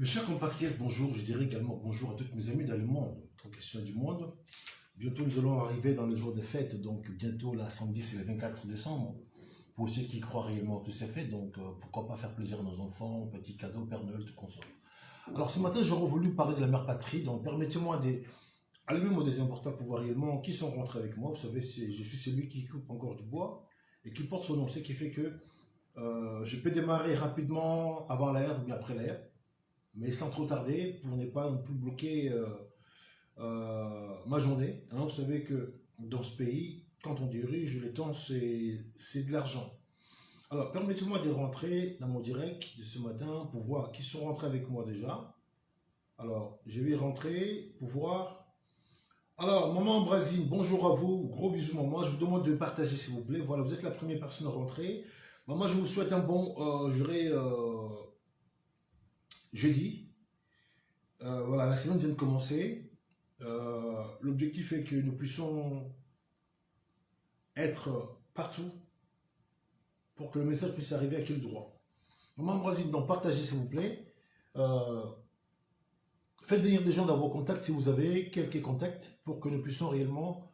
Mes chers compatriotes, bonjour. Je dirais également bonjour à tous mes amis dans le monde, en question du monde. Bientôt, nous allons arriver dans le jour des fêtes, donc bientôt la 110 et le 24 décembre. Pour ceux qui croient réellement que c'est fait, donc pourquoi pas faire plaisir à nos enfants, petits cadeaux, Père Noël, tout console. Alors ce matin, j'aurais voulu parler de la mère patrie, donc permettez-moi d'allumer des importants pour voir réellement qui sont rentrés avec moi. Vous savez, je suis celui qui coupe encore du bois et qui porte son nom, ce qui fait que je peux démarrer rapidement avant l'air ou bien après l'air, mais sans trop tarder pour ne pas non plus bloquer ma journée. Hein, vous savez que dans ce pays, quand on dirige, le temps c'est de l'argent. Alors permettez-moi de rentrer dans mon direct de ce matin pour voir qui sont rentrés avec moi déjà. Alors je vais rentrer pour voir. Alors maman Brazine, bonjour à vous, gros bisous maman, je vous demande de partager s'il vous plaît. Voilà, vous êtes la première personne à rentrer. Maman, je vous souhaite un bon jeudi. Voilà, la semaine vient de commencer. L'objectif est que nous puissions être partout pour que le message puisse arriver à qui le droit. Maman Brazil, donc partagez s'il vous plaît. Faites venir des gens dans vos contacts si vous avez quelques contacts pour que nous puissions réellement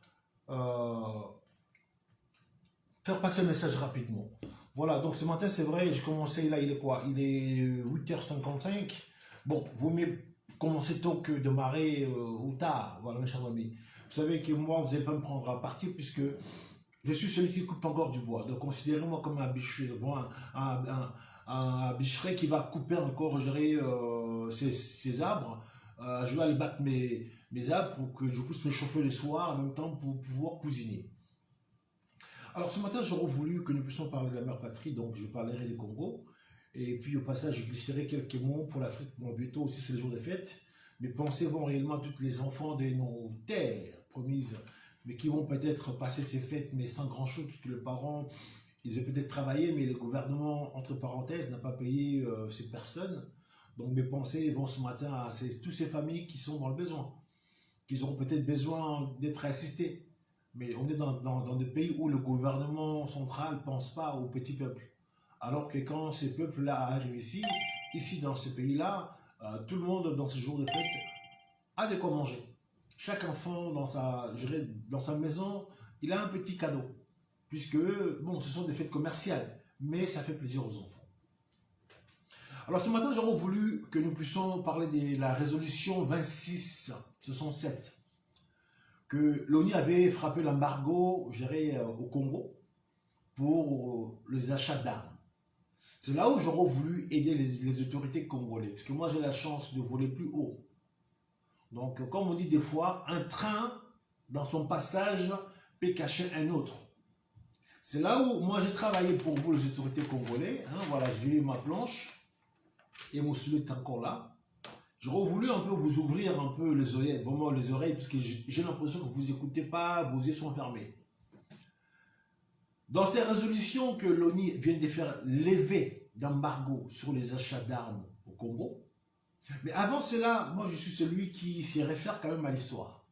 faire passer le message rapidement. Voilà, donc ce matin c'est vrai, j'ai commencé là, il est quoi? Il est 8h55. Bon, vaut mieux commencer tôt que démarrer ou tard, voilà mes chers amis. Vous savez que moi, vous n'allez pas me prendre à partie puisque je suis celui qui coupe encore du bois. Donc considérez-moi comme un bûcher, un bûcheron qui va couper encore, gérer ses arbres. Je vais aller battre mes arbres pour que je puisse me chauffer le soir en même temps pour pouvoir cuisiner. Alors ce matin, j'aurais voulu que nous puissions parler de la mère patrie, donc je parlerai du Congo. Et puis au passage, je glisserai quelques mots pour l'Afrique. Bon, bientôt aussi, c'est le jour des fêtes. Mes pensées vont réellement à tous les enfants de nos terres promises, mais qui vont peut-être passer ces fêtes, mais sans grand-chose, puisque les parents, ils ont peut-être travaillé, mais le gouvernement, entre parenthèses, n'a pas payé ces personnes. Donc mes pensées vont ce matin à toutes ces familles qui sont dans le besoin, qui auront peut-être besoin d'être assistées. Mais on est dans des pays où le gouvernement central ne pense pas aux petits peuples. Alors que quand ces peuples-là arrivent ici dans ce pays-là, tout le monde dans ce jour de fête a de quoi manger. Chaque enfant dans sa maison, il a un petit cadeau. Puisque, bon, ce sont des fêtes commerciales, mais ça fait plaisir aux enfants. Alors ce matin, j'aurais voulu que nous puissions parler de la résolution 2667, que l'ONU avait frappé l'embargo géré au Congo pour les achats d'armes. C'est là où j'aurais voulu aider les autorités congolaises, parce que moi j'ai la chance de voler plus haut. Donc comme on dit des fois, un train dans son passage peut cacher un autre. C'est là où moi j'ai travaillé pour vous les autorités congolaises. Hein, voilà, j'ai eu ma planche et mon stylo est encore là. J'aurais voulu un peu vous ouvrir un peu les oreilles, vraiment les oreilles, parce que j'ai l'impression que vous n'écoutez pas, vos yeux sont fermés. Dans ces résolutions que l'ONU vient de faire lever d'embargo sur les achats d'armes au Congo, mais avant cela, moi je suis celui qui s'y réfère quand même à l'histoire.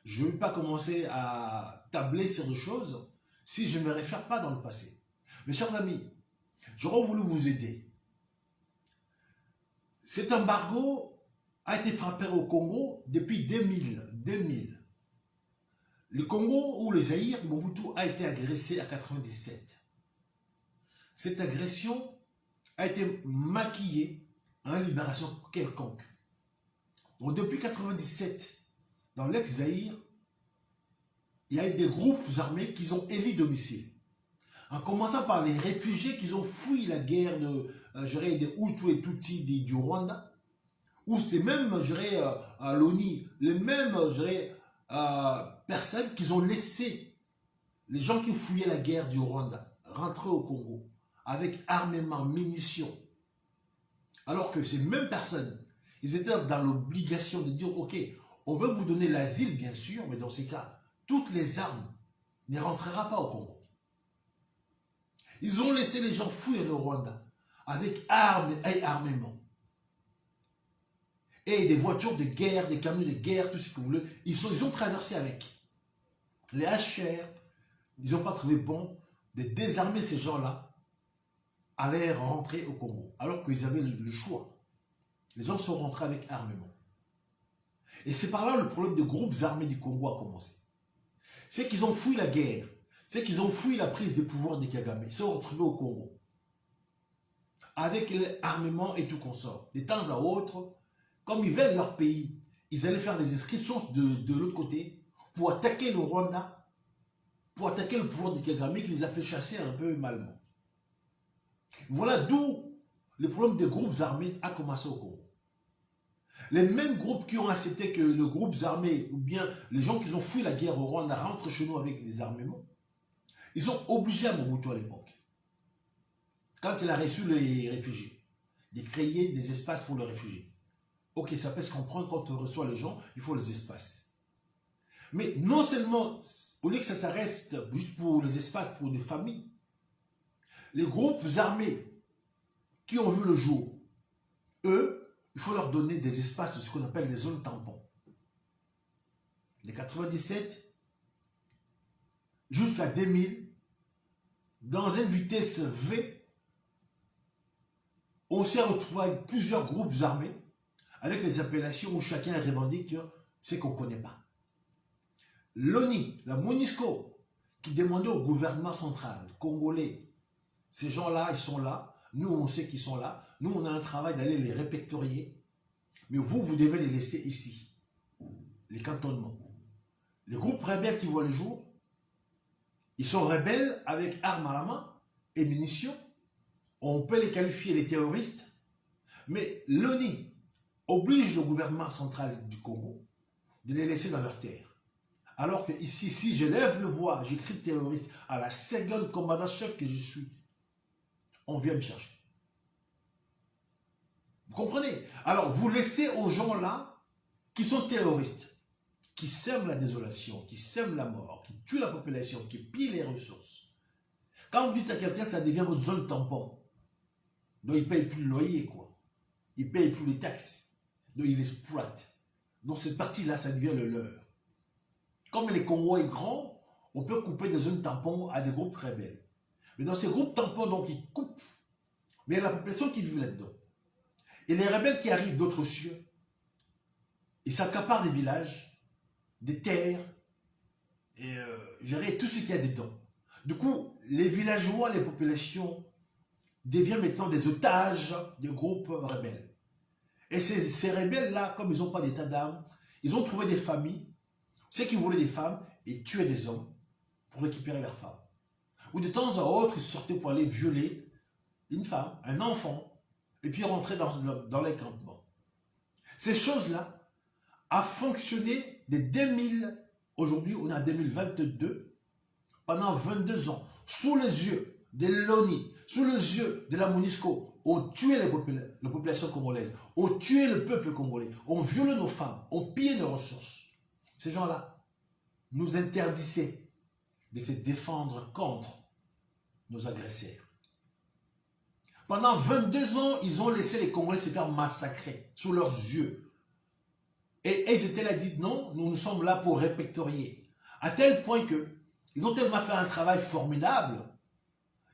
Je ne vais pas commencer à tabler sur des choses si je ne me réfère pas dans le passé. Mes chers amis, j'aurais voulu vous aider. Cet embargo a été frappé au Congo depuis 2000. Le Congo ou le Zaïre, Mobutu a été agressé en 1997. Cette agression a été maquillée en libération quelconque. Donc depuis 1997, dans l'ex-Zaïre, il y a eu des groupes armés qui ont élu domicile. En commençant par les réfugiés qui ont fui la guerre des Hutus et Tutsis du Rwanda, où c'est même, à l'ONU, les mêmes, personnes qui ont laissé les gens qui fouillaient la guerre du Rwanda rentrer au Congo avec armement, munitions. Alors que ces mêmes personnes, ils étaient dans l'obligation de dire, ok, on veut vous donner l'asile, bien sûr, mais dans ces cas, toutes les armes ne rentreront pas au Congo. Ils ont laissé les gens fuir le Rwanda avec armes et armement. Et des voitures de guerre, des camions de guerre, tout ce que vous voulez. Ils ont traversé avec. Les HR, ils n'ont pas trouvé bon de désarmer ces gens-là, allaient rentrer au Congo. Alors qu'ils avaient le choix. Les gens sont rentrés avec armement. Et c'est par là le problème des groupes armés du Congo a commencé. C'est qu'ils ont fui la guerre. C'est qu'ils ont fui la prise de pouvoir des Kagame. Ils se sont retrouvés au Congo. Avec l'armement et tout consort. De temps à autre, comme ils veulent leur pays, ils allaient faire des inscriptions de l'autre côté pour attaquer le Rwanda, pour attaquer le pouvoir des Kagame qui les a fait chasser un peu malement. Voilà d'où le problème des groupes armés a commencé au Congo. Les mêmes groupes qui ont accepté que les groupes armés, ou bien les gens qui ont fui la guerre au Rwanda rentrent chez nous avec des armements, ils ont obligé à Mobutu à l'époque, quand il a reçu les réfugiés, de créer des espaces pour les réfugiés. Ok, ça peut se comprendre, quand on reçoit les gens, il faut les espaces. Mais non seulement, au lieu que ça reste juste pour les espaces, pour des familles, les groupes armés qui ont vu le jour, eux, il faut leur donner des espaces, ce qu'on appelle des zones tampons. De 97 jusqu'à 2000, dans une vitesse V, on s'est retrouvé avec plusieurs groupes armés, avec les appellations où chacun revendique ce qu'on ne connaît pas. L'ONI, la MONUSCO, qui demandait au gouvernement central congolais, ces gens-là, ils sont là, nous on sait qu'ils sont là, nous on a un travail d'aller les répertorier, mais vous, vous devez les laisser ici, les cantonnements. Les groupes rebelles qui voient le jour, ils sont rebelles avec armes à la main et munitions, on peut les qualifier de terroristes, mais l'ONI oblige le gouvernement central du Congo de les laisser dans leur terre. Alors que ici, si je lève le voix, j'écris terroriste à la seconde commandant-chef que je suis, on vient me chercher. Vous comprenez? Alors, vous laissez aux gens là, qui sont terroristes, qui sèment la désolation, qui sèment la mort, qui tuent la population, qui pillent les ressources. Quand vous dites à quelqu'un, ça devient votre zone tampon. Donc, il ne paye plus le loyer, quoi. Il ne paye plus les taxes. Donc, il exploite. Donc, cette partie-là, ça devient le leur. Comme le Congo est grand, on peut couper des zones tampons à des groupes rebelles. Mais dans ces groupes tampons, donc, ils coupent. Mais il y a la population qui vit là-dedans. Et les rebelles qui arrivent d'autres cieux, ils s'accaparent des villages, des terres, et gérer tout ce qu'il y a dedans. Du coup, les villageois, les populations, deviennent maintenant des otages des groupes rebelles. Et ces rebelles-là, comme ils n'ont pas d'état d'âme, ils ont trouvé des familles, ceux qui voulaient des femmes, et tuaient des hommes pour récupérer leurs femmes. Ou de temps à autre, ils sortaient pour aller violer une femme, un enfant, et puis rentrer dans les campements. Ces choses-là ont fonctionné de 2000, aujourd'hui on est en 2022, pendant 22 ans, sous les yeux de l'ONI, sous les yeux de la MONUSCO, on tuait la population congolaise, on tuait le peuple congolais, on violait nos femmes, on pillait nos ressources. Ces gens-là nous interdisaient de se défendre contre nos agresseurs. Pendant 22 ans, ils ont laissé les Congolais se faire massacrer sous leurs yeux. Et ils étaient là, ils disent non, nous sommes là pour répertorier. À tel point qu'ils ont tellement fait un travail formidable,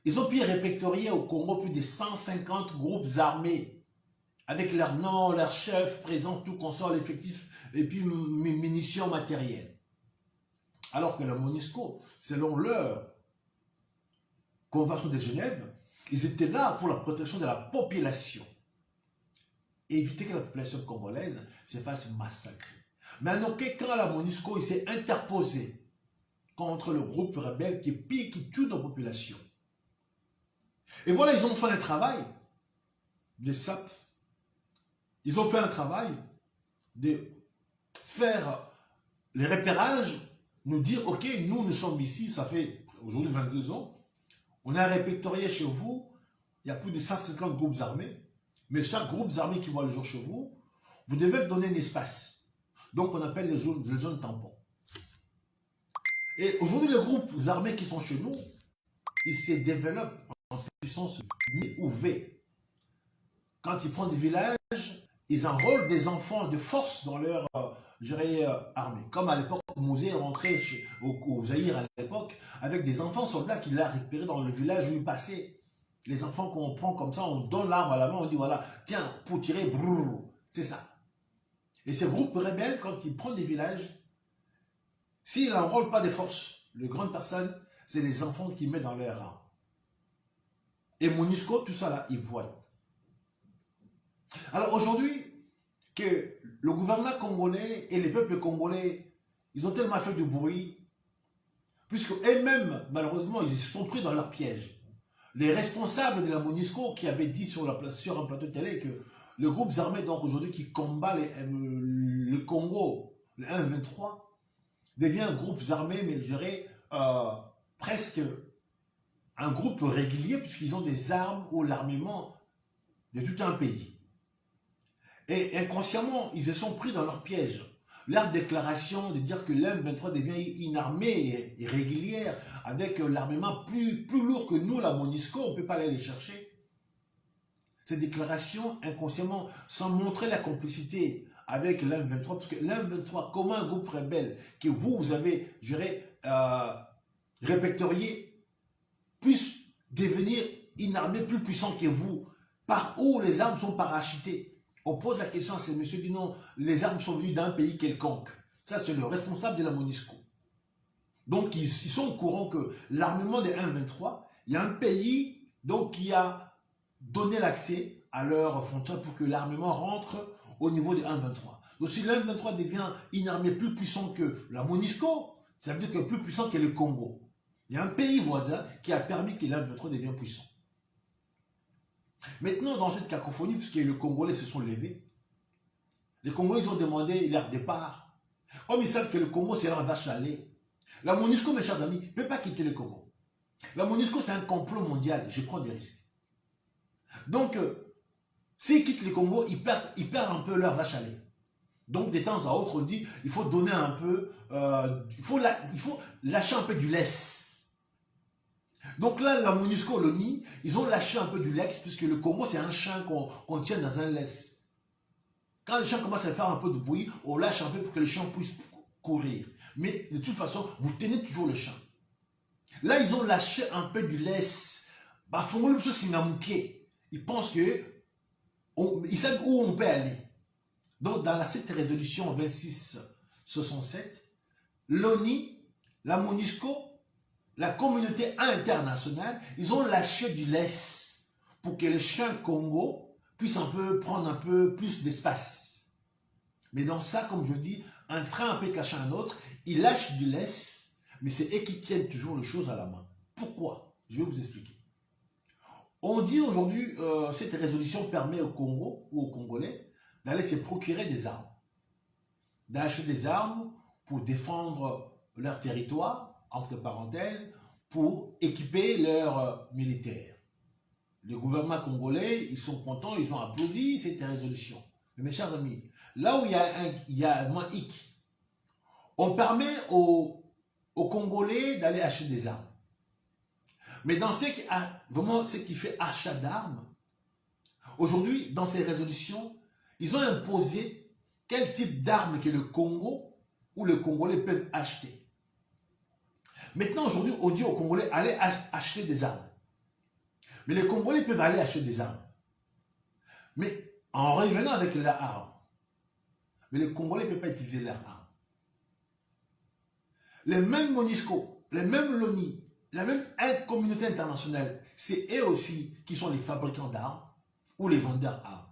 ils ont pu répertorier au Congo plus de 150 groupes armés, avec leur nom, leur chef, présent, tout consort, l'effectif, et puis munitions matérielles. Alors que la MONUSCO, selon leur convention de Genève, ils étaient là pour la protection de la population. Éviter que la population congolaise se fasse massacrer. Mais en aucun cas, la MONUSCO s'est interposée contre le groupe rebelle qui pille, qui tue nos populations. Et voilà, ils ont fait un travail de SAP. Ils ont fait un travail de faire les repérages, nous dire, ok, nous sommes ici, ça fait aujourd'hui 22 ans, on a répertorié chez vous, il y a plus de 150 groupes armés, mais chaque groupe armé qui voit le jour chez vous, vous devez donner un espace. Donc on appelle les zones tampons. Et aujourd'hui, les groupes armés qui sont chez nous, ils se développent en puissance ou V. Quand ils prennent des villages, ils enrôlent des enfants de force dans leur armée. Comme à l'époque, Mouzé est rentré au Zaïre à l'époque, avec des enfants soldats qu'il a récupérés dans le village où il passait. Les enfants qu'on prend comme ça, on donne l'arme à la main, on dit voilà, tiens, pour tirer, brrr. C'est ça. Et ces groupes rebelles, quand ils prennent des villages, s'ils n'enrôlent pas des forces, les grandes personnes, c'est les enfants qui mettent dans leur rang. Et MONUSCO, tout ça là, ils voient. Alors aujourd'hui, que le gouvernement congolais et les peuples congolais, ils ont tellement fait du bruit, puisque eux-mêmes, malheureusement, ils se sont pris dans leur piège. Les responsables de la MONUSCO qui avaient dit sur un plateau de télé que le groupe armé donc aujourd'hui qui combat le Congo, le 1-23, devient un groupe armé, mais je dirais presque un groupe régulier, puisqu'ils ont des armes ou l'armement de tout un pays. Et inconsciemment, ils se sont pris dans leur piège. Leur déclaration de dire que l'M23 devient une armée régulière avec l'armement plus lourd que nous, la MONUSCO, on ne peut pas aller les chercher. Ces déclarations, inconsciemment, sans montrer la complicité avec l'M23, parce que l'M23, comme un groupe rebelle que vous avez, je dirais, répertorié, puisse devenir une armée plus puissante que vous, par où les armes sont parachutées. On pose la question à ces messieurs, dit non, les armes sont venues d'un pays quelconque. Ça, c'est le responsable de la MONUSCO. Donc, ils sont au courant que l'armement des 1-23, il y a un pays donc, qui a donné l'accès à leurs frontières pour que l'armement rentre au niveau des 1-23. Donc, si l'1-23 devient une armée plus puissante que la MONUSCO, ça veut dire que plus puissant que le Congo. Il y a un pays voisin qui a permis que l'1-23 devienne puissant. Maintenant, dans cette cacophonie, puisque les Congolais se sont levés, les Congolais ils ont demandé leur départ. Comme ils savent que le Congo, c'est leur vache à lait. La MONUSCO, mes chers amis, ne peut pas quitter le Congo. La MONUSCO, c'est un complot mondial. Je prends des risques. Donc, s'ils quittent le Congo, ils perdent un peu leur vache à lait. Donc, de temps à autre, on dit, il faut donner un peu, il faut lâcher un peu du lest. Donc là, la MONUSCO, l'ONI, ils ont lâché un peu du lest, puisque le Congo, c'est un chien qu'on tient dans un laisse. Quand le chien commence à faire un peu de bruit, on lâche un peu pour que le chien puisse courir. Mais de toute façon, vous tenez toujours le chien. Là, ils ont lâché un peu du lest. Bah, ils pensent que, ils savent où on peut aller. Donc, dans cette résolution 2667, l'ONI, la MONUSCO, la communauté internationale, ils ont lâché du lest pour que les chiens Congo puissent prendre un peu plus d'espace. Mais dans ça, comme je dis, un train un peu caché un autre, ils lâchent du lest, mais c'est eux qui tiennent toujours les choses à la main. Pourquoi? Je vais vous expliquer. On dit aujourd'hui, cette résolution permet au Congo ou aux Congolais d'aller se procurer des armes, d'acheter des armes pour défendre leur territoire, entre parenthèses, pour équiper leurs militaires. Le gouvernement congolais, ils sont contents, ils ont applaudi cette résolution. Mais mes chers amis, là où il y a un hic, on permet aux Congolais d'aller acheter des armes. Mais dans ce qui fait achat d'armes, aujourd'hui, dans ces résolutions, ils ont imposé quel type d'armes que le Congo ou les Congolais peuvent acheter. Maintenant, aujourd'hui, on dit aux Congolais, allez acheter des armes. Mais les Congolais peuvent aller acheter des armes. Mais en revenant avec leurs armes. Mais les Congolais ne peuvent pas utiliser leurs armes. Les mêmes MONUSCO, les mêmes LONI, la même communauté internationale, c'est eux aussi qui sont les fabricants d'armes ou les vendeurs d'armes.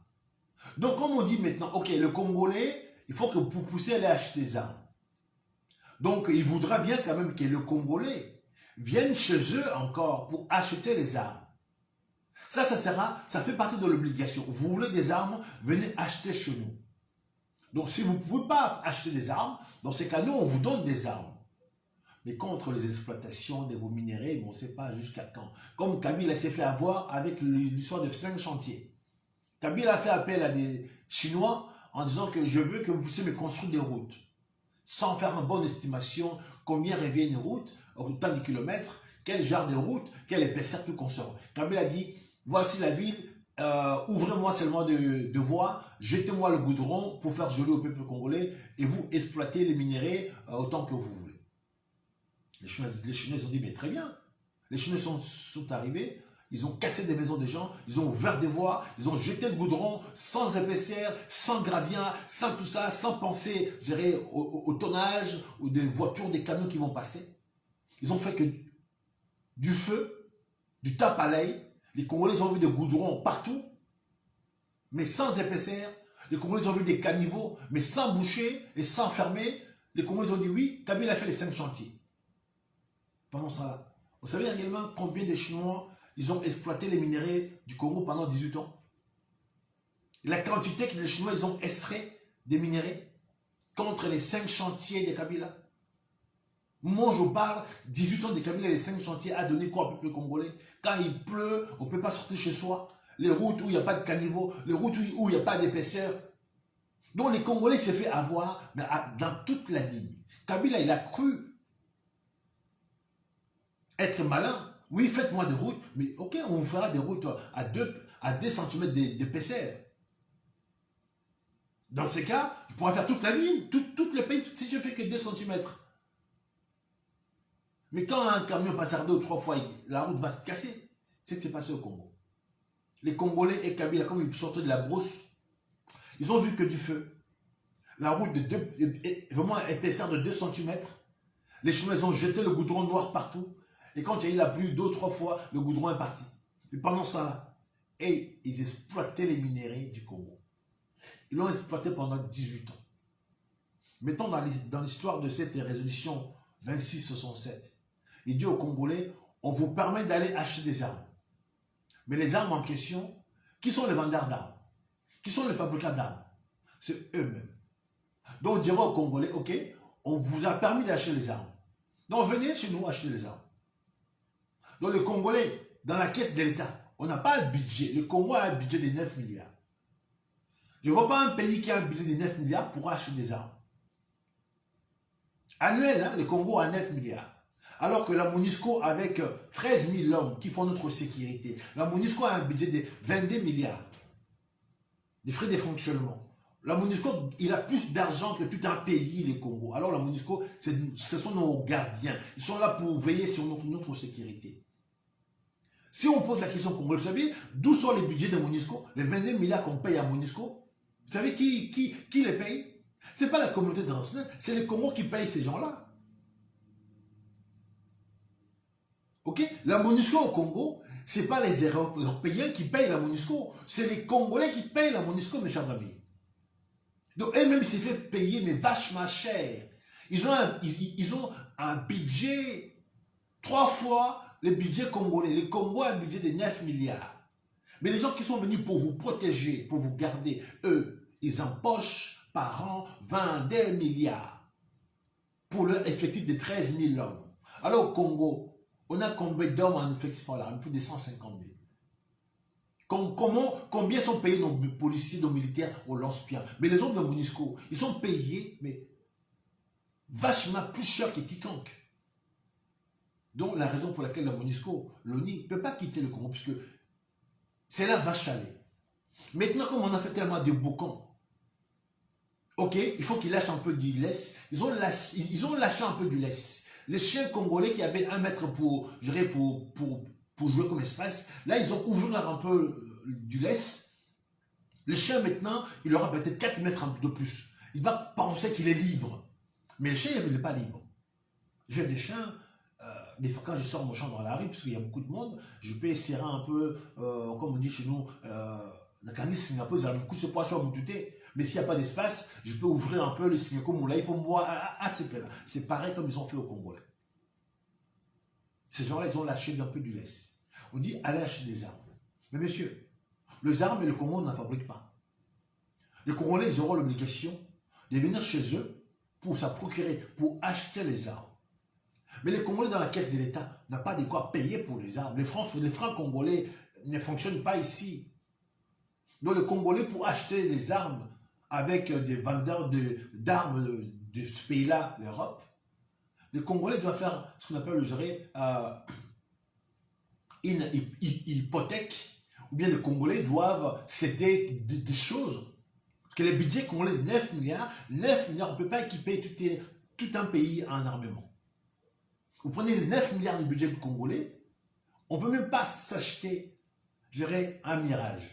Donc, comme on dit maintenant, ok, le Congolais, il faut que vous puissiez aller acheter des armes. Donc, il voudra bien quand même que le Congolais vienne chez eux encore pour acheter les armes. Ça fait partie de l'obligation. Vous voulez des armes, venez acheter chez nous. Donc, si vous ne pouvez pas acheter des armes, dans ces cas, nous, on vous donne des armes. Mais contre les exploitations de vos minéraux, on ne sait pas jusqu'à quand. Comme Kabila s'est fait avoir avec l'histoire de 5 chantiers. Kabila a fait appel à des Chinois en disant que je veux que vous puissiez me construire des routes. Sans faire une bonne estimation, combien revient une route, autant de kilomètres, quel genre de route, quelle épaisseur tout consort. Kabila a dit, voici la ville, ouvrez-moi seulement de voies, jetez-moi le goudron pour faire joli au peuple congolais et vous exploitez les minéraux autant que vous voulez. Les Chinois ont dit, mais très bien. Les Chinois sont arrivés, Ils ont cassé des maisons des gens, ils ont ouvert des voies, ils ont jeté le goudron sans épaisseur, sans gradient, sans tout ça, sans penser, je dirais, au tonnage ou des voitures, des camions qui vont passer. Ils ont fait que du feu, du tape à l'œil. Les Congolais ont vu des goudrons partout, mais sans épaisseur. Les Congolais ont vu des caniveaux, mais sans boucher et sans fermer. Les Congolais ont dit oui, Kabila a fait les 5 chantiers. Pendant ça, vous savez également combien de Chinois ils ont exploité les minéraux du Congo pendant 18 ans? La quantité que les Chinois ils ont extrait des minéraux contre les 5 chantiers de Kabila. Moi, je parle 18 ans de Kabila, les 5 chantiers a donné quoi au peuple congolais? Quand il pleut, on ne peut pas sortir chez soi. Les routes où il n'y a pas de caniveau, les routes où il n'y a pas d'épaisseur. Donc les Congolais s'est fait avoir dans toute la ligne. Kabila, il a cru être malin. Oui, faites-moi des routes, mais ok, on vous fera des routes à 2 cm d'épaisseur. Dans ce cas, je pourrais faire toute la ligne, tous les pays, si je fais que 2 cm. Mais quand un camion passe à 2 ou 3 fois, la route va se casser. C'est ce qui s'est passé au Congo. Les Congolais et Kabila, comme ils sortaient de la brousse, ils ont vu que du feu. La route vraiment épaisseur de 2 cm. Les Chinois ont jeté le goudron noir partout. Et quand il y a eu la pluie 2 ou 3 fois, le goudron est parti. Et pendant ça, ils exploitaient les minéraux du Congo. Ils l'ont exploité pendant 18 ans. Mettons dans l'histoire de cette résolution 2667, il dit aux Congolais, on vous permet d'aller acheter des armes. Mais les armes en question, qui sont les vendeurs d'armes? Qui sont les fabricants d'armes? C'est eux-mêmes. Donc on dira aux Congolais, ok, on vous a permis d'acheter les armes. Donc venez chez nous acheter les armes. Donc les Congolais, dans la caisse de l'État, on n'a pas un budget. Le Congo a un budget de 9 milliards. Je ne vois pas un pays qui a un budget de 9 milliards pour acheter des armes. Annuel, hein, le Congo a 9 milliards. Alors que la MONUSCO, avec 13 000 hommes qui font notre sécurité, la MONUSCO a un budget de 22 milliards. Des frais de fonctionnement. La MONUSCO, il a plus d'argent que tout un pays, le Congo. Alors la MONUSCO, ce sont nos gardiens. Ils sont là pour veiller sur notre sécurité. Si on pose la question au Congo, vous savez, d'où sont les budgets de MONUSCO? Les 22 milliards qu'on paye à MONUSCO, vous savez qui les paye? Ce n'est pas la communauté internationale, c'est les Congos qui payent ces gens-là. Ok? La MONUSCO au Congo, ce n'est pas les Européens qui payent la MONUSCO, c'est les Congolais qui payent la MONUSCO, mes chers amis. Donc, eux-mêmes, ils s'est fait payer, mais vachement cher. Ils ont un budget 3 fois le budget congolais. Le Congo a un budget de 9 milliards. Mais les gens qui sont venus pour vous protéger, pour vous garder, eux, ils empochent par an 22 milliards pour leur effectif de 13 000 hommes. Alors au Congo, on a combien d'hommes en effectif là? Plus de 150 000. Combien sont payés nos policiers, nos militaires au lance-pierre? Mais les hommes de MONUSCO, ils sont payés, mais vachement plus cher que quiconque. Donc la raison pour laquelle la MONUSCO, l'ONU, ne peut pas quitter le Congo, puisque c'est la vache à lait. Maintenant, comme on a fait tellement de boucons, ok, il faut qu'ils lâchent un peu du lest. Ils ont lâché un peu du lest. Les chiens congolais qui avaient 1 mètre pour jouer comme espace, là, ils ont ouvert un peu du lest. Le chien, maintenant, il aura peut-être 4 mètres de plus. Il va penser qu'il est libre. Mais le chien, il n'est pas libre. J'ai des chiens, des fois, quand je sors mon chien dans la rue, parce qu'il y a beaucoup de monde, je peux essayer un peu, comme on dit chez nous, la canisse Singapour, ça a un coup de poisson à me douter. Mais s'il n'y a pas d'espace, je peux ouvrir un peu le Singapour Moulay pour me voir assez plein. C'est pareil comme ils ont fait au Congolais. Ces gens-là, ils ont lâché un peu du lest. On dit, allez acheter des armes. Mais messieurs, les armes et le Congo ne la fabriquent pas. Les Congolais, ils auront l'obligation de venir chez eux pour se procurer, pour acheter les armes. Mais les Congolais dans la caisse de l'État n'ont pas de quoi payer pour les armes. Les francs congolais ne fonctionnent pas ici. Donc les Congolais, pour acheter les armes avec des vendeurs d'armes de ce pays-là, l'Europe, les Congolais doivent faire ce qu'on appelle, je dirais, une hypothèque, ou bien les Congolais doivent céder des choses. Parce que les budgets congolais de 9 milliards, on ne peut pas équiper tout un pays en armement. Vous prenez les 9 milliards du budget congolais, On ne peut même pas s'acheter, je dirais, un Mirage.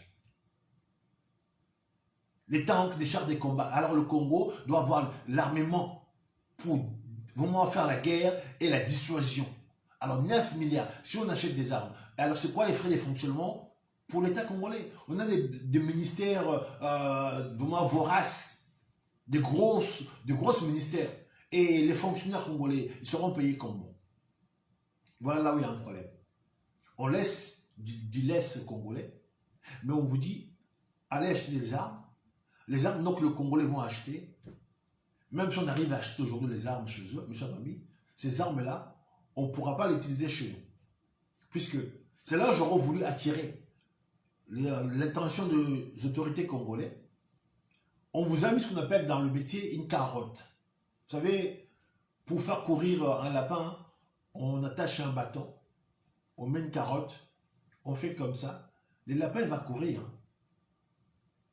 Les tanks, les chars de combat. Alors le Congo doit avoir l'armement pour vraiment faire la guerre et la dissuasion. Alors 9 milliards, si on achète des armes. Alors c'est quoi les frais de fonctionnement pour l'État congolais? On a des ministères vraiment voraces, de grosses ministères. Et les fonctionnaires congolais, ils seront payés comme bon. Voilà là où il y a un problème. On laisse du laisse congolais, mais on vous dit, allez acheter des armes. Les armes donc, que les Congolais vont acheter, même si on arrive à acheter aujourd'hui les armes chez eux, mes chers amis, ces armes-là, on ne pourra pas les utiliser chez nous. Puisque c'est là où j'aurais voulu attirer l'intention des autorités congolaises. On vous a mis ce qu'on appelle dans le métier une carotte. Vous savez, pour faire courir un lapin, on attache un bâton, on met une carotte, on fait comme ça. Le lapin, il va courir.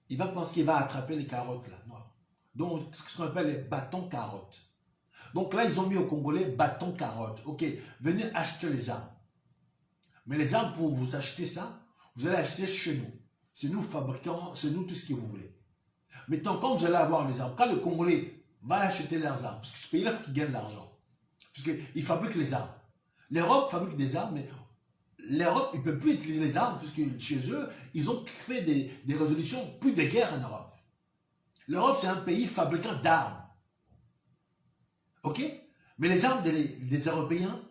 Il va penser qu'il va attraper les carottes là. Non. Donc, ce qu'on appelle les bâtons carottes. Donc là, ils ont mis au Congolais bâton carotte. Ok, venez acheter les armes. Mais les armes, pour vous acheter ça, vous allez acheter chez nous. C'est nous fabricants, c'est nous tout ce que vous voulez. Maintenant, quand vous allez avoir les armes, quand le Congolais va acheter leurs armes, parce que ce pays-là, il faut qu'il gagne l'argent. Parce qu'il fabrique les armes. L'Europe fabrique des armes, mais l'Europe, ils ne peuvent plus utiliser les armes, puisque chez eux, ils ont fait des résolutions, plus de guerre en Europe. L'Europe, c'est un pays fabricant d'armes. Ok? Mais les armes des Européens,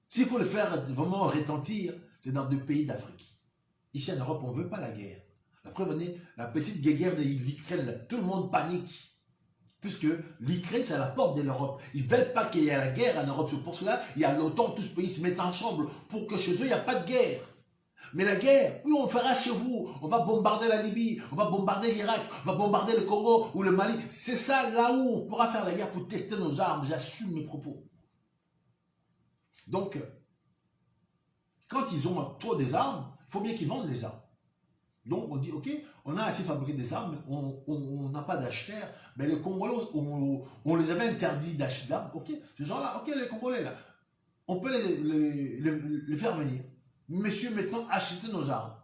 s'il faut le faire vraiment retentir, c'est dans 2 pays d'Afrique. Ici en Europe, on ne veut pas la guerre. La preuve, la petite guerre de l'Ukraine, tout le monde panique. Puisque l'Ukraine, c'est à la porte de l'Europe. Ils ne veulent pas qu'il y ait la guerre en Europe. C'est pour cela il y a l'OTAN, tous ces pays se mettent ensemble pour que chez eux, il n'y a pas de guerre. Mais la guerre, oui, on fera chez vous. On va bombarder la Libye, on va bombarder l'Irak, on va bombarder le Congo ou le Mali. C'est ça, là où on pourra faire la guerre pour tester nos armes. J'assume mes propos. Donc, quand ils ont trop des armes, il faut bien qu'ils vendent les armes. Donc, on dit, ok, on a assez fabriqué des armes, on n'a pas d'acheteurs. Mais les Congolais, on les avait interdits d'acheter d'armes. Ok, ces gens-là, ok, les Congolais, là, on peut les faire venir. Monsieur, maintenant, achetez nos armes.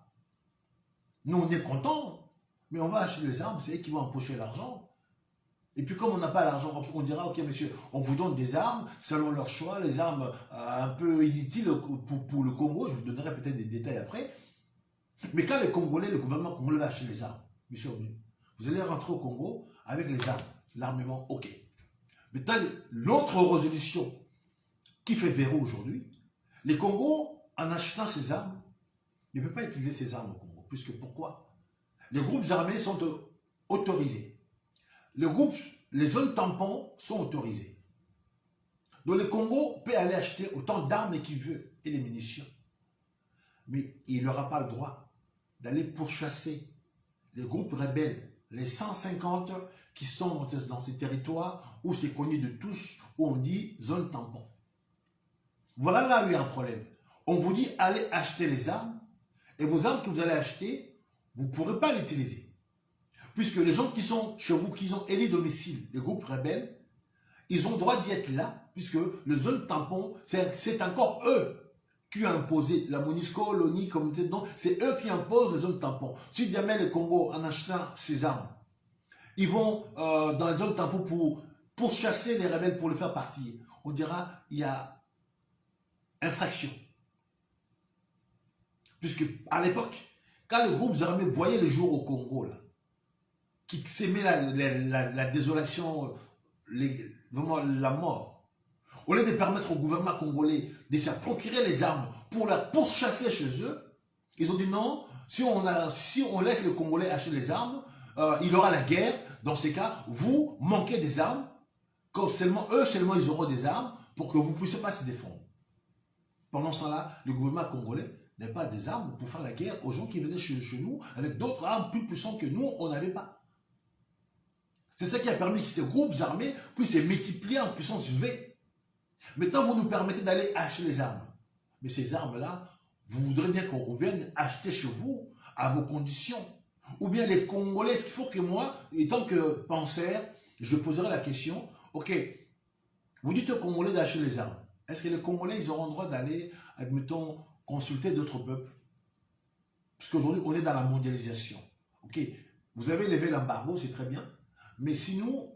Nous, on est contents, mais on va acheter les armes, c'est eux qui vont empocher l'argent. Et puis, comme on n'a pas l'argent, on dira, ok, monsieur, on vous donne des armes, selon leur choix, les armes un peu inutiles pour le Congo, je vous donnerai peut-être des détails après. Mais quand les Congolais, le gouvernement congolais va acheter les armes, monsieur, vous allez rentrer au Congo avec les armes, l'armement, ok. Maintenant, l'autre résolution qui fait verrou aujourd'hui, les Congos, en achetant ces armes, ne peuvent pas utiliser ces armes au Congo. Puisque pourquoi? Les groupes armés sont autorisés. Les zones tampons sont autorisées. Donc le Congo peut aller acheter autant d'armes qu'il veut et les munitions. Mais il n'aura pas le droit d'aller pourchasser les groupes rebelles, les 150 qui sont dans ces territoires où c'est connu de tous, où on dit zone tampon. Voilà là où il y a un problème. On vous dit allez acheter les armes, et vos armes que vous allez acheter, vous ne pourrez pas les utiliser. Puisque les gens qui sont chez vous, qui ont élu domicile, les groupes rebelles, ils ont le droit d'y être là, puisque les zones tampons, c'est encore eux qui ont imposé la MONUSCO, l'ONI, communauté de non, c'est eux qui imposent les zones tampons. Si jamais le Congo, en achetant ces armes, ils vont dans les zones tampons pour chasser les rebelles, pour les faire partir, on dira il y a infraction. Puisque à l'époque, quand les groupes armés voyaient le jour au Congo, là, qui s'aimait la désolation, vraiment la mort, au lieu de permettre au gouvernement congolais de se procurer les armes pour la pourchasser chez eux, ils ont dit non, si on laisse les Congolais acheter les armes, il y aura la guerre. Dans ces cas, vous manquez des armes, quand eux seulement ils auront des armes pour que vous ne puissiez pas se défendre. Pendant ce temps-là, le gouvernement congolais n'a pas des armes pour faire la guerre aux gens qui venaient chez nous avec d'autres armes plus puissantes que nous, on n'avait pas. C'est ça qui a permis que ces groupes armés puissent se multiplier en puissance V. Maintenant, vous nous permettez d'aller acheter les armes. Mais ces armes-là, vous voudrez bien qu'on vienne acheter chez vous à vos conditions. Ou bien les Congolais, est-ce qu'il faut que moi, étant que penseur, je poserai la question, ok, vous dites aux Congolais d'acheter les armes. Est-ce que les Congolais, ils auront le droit d'aller, admettons, consulter d'autres peuples. Parce qu'aujourd'hui, on est dans la mondialisation. Ok, vous avez levé l'embargo, c'est très bien. Mais si nous,